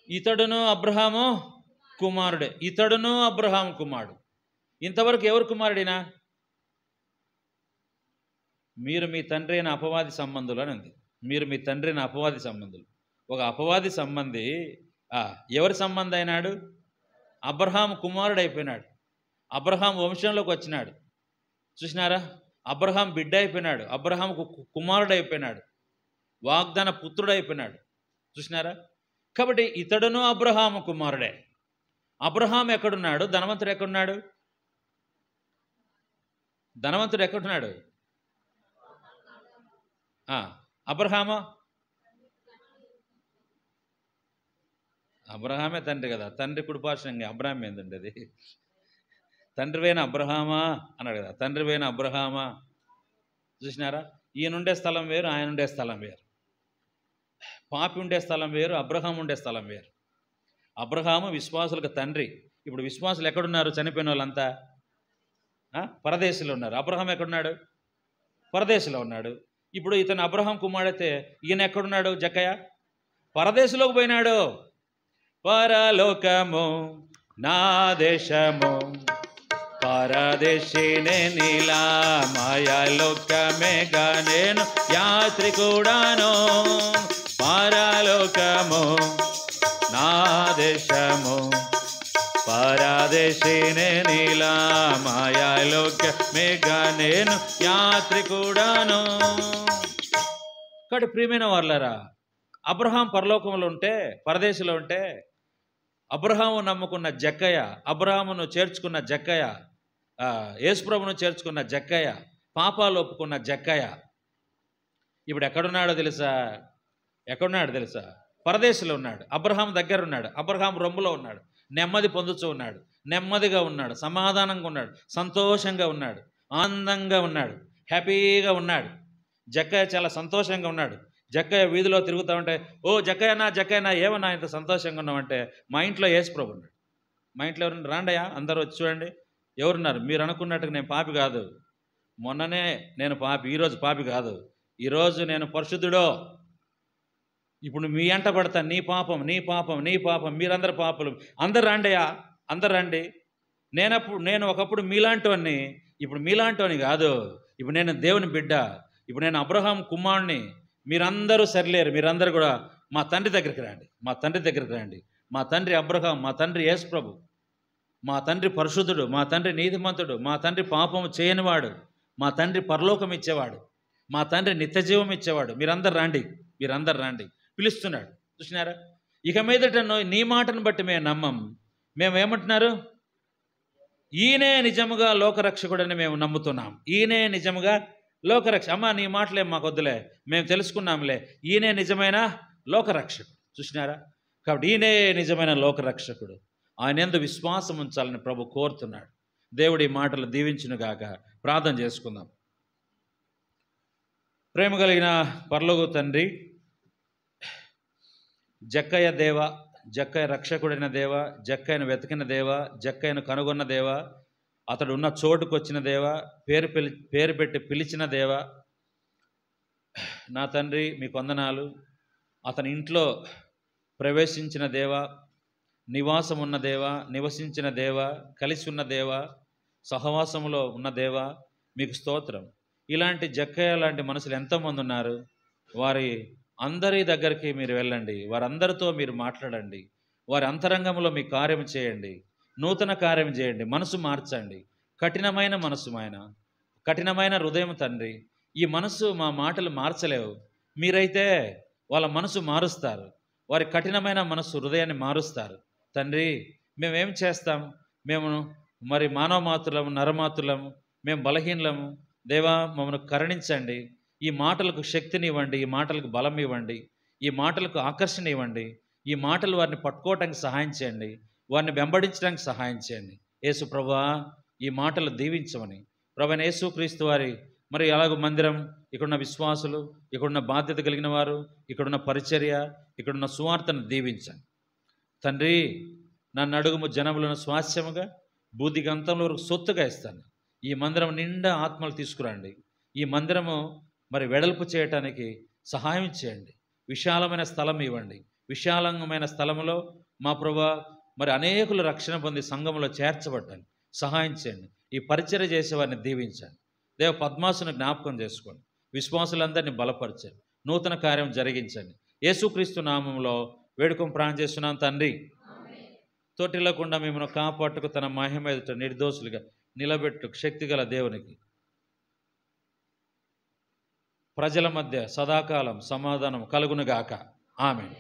ఇతడును అబ్రహాము కుమారుడే. ఇతడును అబ్రహాము కుమారుడు. ఇంతవరకు ఎవరు కుమారుడినా? మీరు మీ తండ్రి అయిన అపవాది సంబంధులు అని ఉంది. మీరు మీ తండ్రి అయిన అపవాది సంబంధులు. ఒక అపవాది సంబంధి ఎవరి సంబంధం అయినాడు? అబ్రహాము కుమారుడు అయిపోయినాడు, అబ్రహాం వంశంలోకి వచ్చినాడు. చూసినారా? అబ్రహాం బిడ్డ అయిపోయినాడు, అబ్రహాంకు కుమారుడు అయిపోయినాడు, వాగ్దాన పుత్రుడు అయిపోయినాడు. చూసినారా? కాబట్టి ఇతడును అబ్రహాము కుమారుడే. అబ్రహాం ఎక్కడున్నాడు? ధనవంతుడు ఎక్కడున్నాడు? ధనవంతుడు ఎక్కడున్నాడు? అబ్రహామే తండ్రి కదా. తండ్రి కుడిపార్శ్వంగా అబ్రహాం ఏందండి అది? తండ్రివైన అబ్రహామా అన్నాడు కదా, తండ్రివైన అబ్రహామా. చూసినారా, ఈయనుండే స్థలం వేరు, ఆయన ఉండే స్థలం వేరు. పాపి ఉండే స్థలం వేరు, అబ్రహాం ఉండే స్థలం వేరు. అబ్రహాము విశ్వాసులకు తండ్రి. ఇప్పుడు విశ్వాసులు ఎక్కడున్నారు? చనిపోయిన వాళ్ళంతా పరదేశంలో ఉన్నారు. అబ్రహాం ఎక్కడున్నాడు? పరదేశంలో ఉన్నాడు. ఇప్పుడు ఇతను అబ్రహాం కుమారుడైతే ఈయన ఎక్కడున్నాడు? జక్కయ్య పరదేశంలోకి పోయినాడు. పరలోకము నా దేశము, పరదేశినే నీలా మాయాలోకమేగా నేను యాత్రికుడాను. పరలోకము నా దేశము, పరదేశినే నీలా మాయాలోకమేగా నేను యాత్రికుడాను. కాబట్టి ప్రియమైన వాళ్ళారా, అబ్రహాం పరలోకంలో ఉంటే, పరదేశంలో ఉంటే, అబ్రహాము నమ్ముకున్న జక్కయ్య, అబ్రహామును చేర్చుకున్న జక్కయ్య, యేసుప్రభును చేర్చుకున్న జక్కయ్య, పాపాలు ఒప్పుకున్న జక్కయ్య ఇప్పుడు ఎక్కడున్నాడో తెలుసా? ఎక్కడున్నాడు తెలుసా? పరదేశంలో ఉన్నాడు. అబ్రహాం దగ్గర ఉన్నాడు. అబ్రహాం రొమ్ములో ఉన్నాడు. నెమ్మది పొందుతూ ఉన్నాడు. నెమ్మదిగా ఉన్నాడు. సమాధానంగా ఉన్నాడు. సంతోషంగా ఉన్నాడు. ఆనందంగా ఉన్నాడు. హ్యాపీగా ఉన్నాడు. జక్కయ్య చాలా సంతోషంగా ఉన్నాడు. జక్కయ్య వీధిలో తిరుగుతూ ఉంటే, ఓ జక్కయ్యనా ఏమన్నా ఇంత సంతోషంగా ఉన్నామంటే, మా ఇంట్లో యేసుప్రభు ఉన్నాడు. మా ఇంట్లో ఎవరు రాండయ్యా, అందరూ వచ్చి చూడండి. ఎవరున్నారు? మీరు అనుకున్నట్టుగా నేను పాపి కాదు. మొన్ననే నేను పాపి, ఈరోజు పాపి కాదు. ఈరోజు నేను పరిశుద్ధుడో. ఇప్పుడు మీ అంట పడతాను, నీ పాపం నీ పాపం నీ పాపం, మీరందరు పాపలు, అందరు రండియా, అందరు రండి. నేను ఒకప్పుడు మీలాంటివన్నీ, ఇప్పుడు మీలాంటివని కాదు. ఇప్పుడు నేను దేవుని బిడ్డ. ఇప్పుడు నేను అబ్రహాం కుమారుని. మీరందరూ సరిలేరు. మీరందరూ కూడా మా తండ్రి దగ్గరికి రండి. మా తండ్రి దగ్గరికి రండి. మా తండ్రి అబ్రహాం, మా తండ్రి యేసుప్రభు, మా తండ్రి పరిశుద్ధుడు, మా తండ్రి నీతిమంతుడు, మా తండ్రి పాపము చేయనివాడు, మా తండ్రి పరలోకం ఇచ్చేవాడు, మా తండ్రి నిత్యజీవం ఇచ్చేవాడు. మీరందరు రండి, మీరందరు రండి పిలుస్తున్నాడు. చూసినారా? ఇక మీదట నీ మాటను బట్టి మేము నమ్మం. మేము ఏమంటున్నారు? ఈయనే నిజముగా లోకరక్షకుడని మేము నమ్ముతున్నాం. ఈయనే నిజముగా అమ్మ నీ మాటలే మాకు వద్దులే, మేము తెలుసుకున్నాంలే. ఈయనే నిజమైన లోకరక్షకుడు. చూసినారా? కాబట్టి ఈయనే నిజమైన లోకరక్షకుడు. ఆయన యందు విశ్వాసం ఉంచాలని ప్రభు కోరుతున్నాడు. దేవుడి మాటలు దీవించునుగాక. ప్రార్థన చేసుకుందాం. ప్రేమ కలిగిన పరలోక తండ్రి, జక్కయ్య దేవ, జక్కయ్య రక్షకుడైన దేవ, జక్కయ్యను వెతికిన దేవ, జక్కయ్యను కనుగొన్న దేవ, అతడు ఉన్న చోటుకు వచ్చిన దేవ, పేరు పెట్టి పిలిచిన దేవ, నా తండ్రి మీకు వందనాలు. అతని ఇంట్లో ప్రవేశించిన దేవ, నివాసం ఉన్న దేవ, నివసించిన దేవ, కలిసి ఉన్న దేవ, సహవాసములో ఉన్న దేవ, మీకు స్తోత్రం. ఇలాంటి జక్కయ్య లాంటి మనుషులు ఎంతోమంది ఉన్నారు. వారి అందరి దగ్గరికి మీరు వెళ్ళండి. వారందరితో మీరు మాట్లాడండి. వారి అంతరంగంలో మీ కార్యం చేయండి. నూతన కార్యం చేయండి. మనసు మార్చండి. కఠినమైన మనసు ఆయన, కఠినమైన హృదయం తండ్రి. ఈ మనసు మా మాటలు మార్చలేవు. మీరైతే వాళ్ళ మనసు మారుస్తారు. వారి కఠినమైన మనసు హృదయాన్ని మారుస్తారు. తండ్రి, మేమేం చేస్తాం? మేము మరి మానవ మాత్రులము, నరమాత్రులము, మేము బలహీనలము. దేవా, మమ్మల్ని కరుణించండి. ఈ మాటలకు శక్తిని ఇవ్వండి. ఈ మాటలకు బలం ఇవ్వండి. ఈ మాటలకు ఆకర్షణ ఇవ్వండి. ఈ మాటలు వారిని పట్టుకోవటానికి సహాయం చేయండి. వారిని వెంబడించడానికి సహాయం చేయండి. యేసు ప్రభువా, ఈ మాటలు దీవించమని ప్రభువైన యేసుక్రీస్తు వారి మరి అలాగ మందిరం, ఇక్కడున్న విశ్వాసులు, ఇక్కడున్న బాధ్యత కలిగిన వారు, ఇక్కడున్న పరిచర్య, ఇక్కడున్న సువార్తను దీవించండి. తండ్రి, నన్ను అడుగుము జనములను స్వాస్యముగా, బూదిగంతంలో వరకు సొత్తుగా ఇస్తాను. ఈ మందిరం నిండా ఆత్మలు తీసుకురండి. ఈ మందిరము మరి వెడల్పు చేయటానికి సహాయం చేయండి. విశాలమైన స్థలం ఇవ్వండి. విశాలమైన స్థలంలో మా ప్రభువా మరి అనేకులు రక్షణ పొంది సంఘంలో చేర్చబడ్డాను. సహాయం చేయండి. ఈ పరిచర్య చేసే వారిని దీవించండి. దేవ పద్మాసును జ్ఞాపకం చేసుకోండి. విశ్వాసులందరినీ బలపరచండి. నూతన కార్యం జరిగించండి. యేసుక్రీస్తు నామంలో వేడుకొని ప్రార్థన చేస్తున్నాం తండ్రి. తోటిల్లకుండా మిమ్మల్ని కాపాటుకు తన మహిమ ఎదుట నిర్దోషులుగా నిలబెట్టు శక్తిగల దేవునికి ప్రజల మధ్య సదాకాలం సమాధానం కలుగునుగాక. ఆమేన్.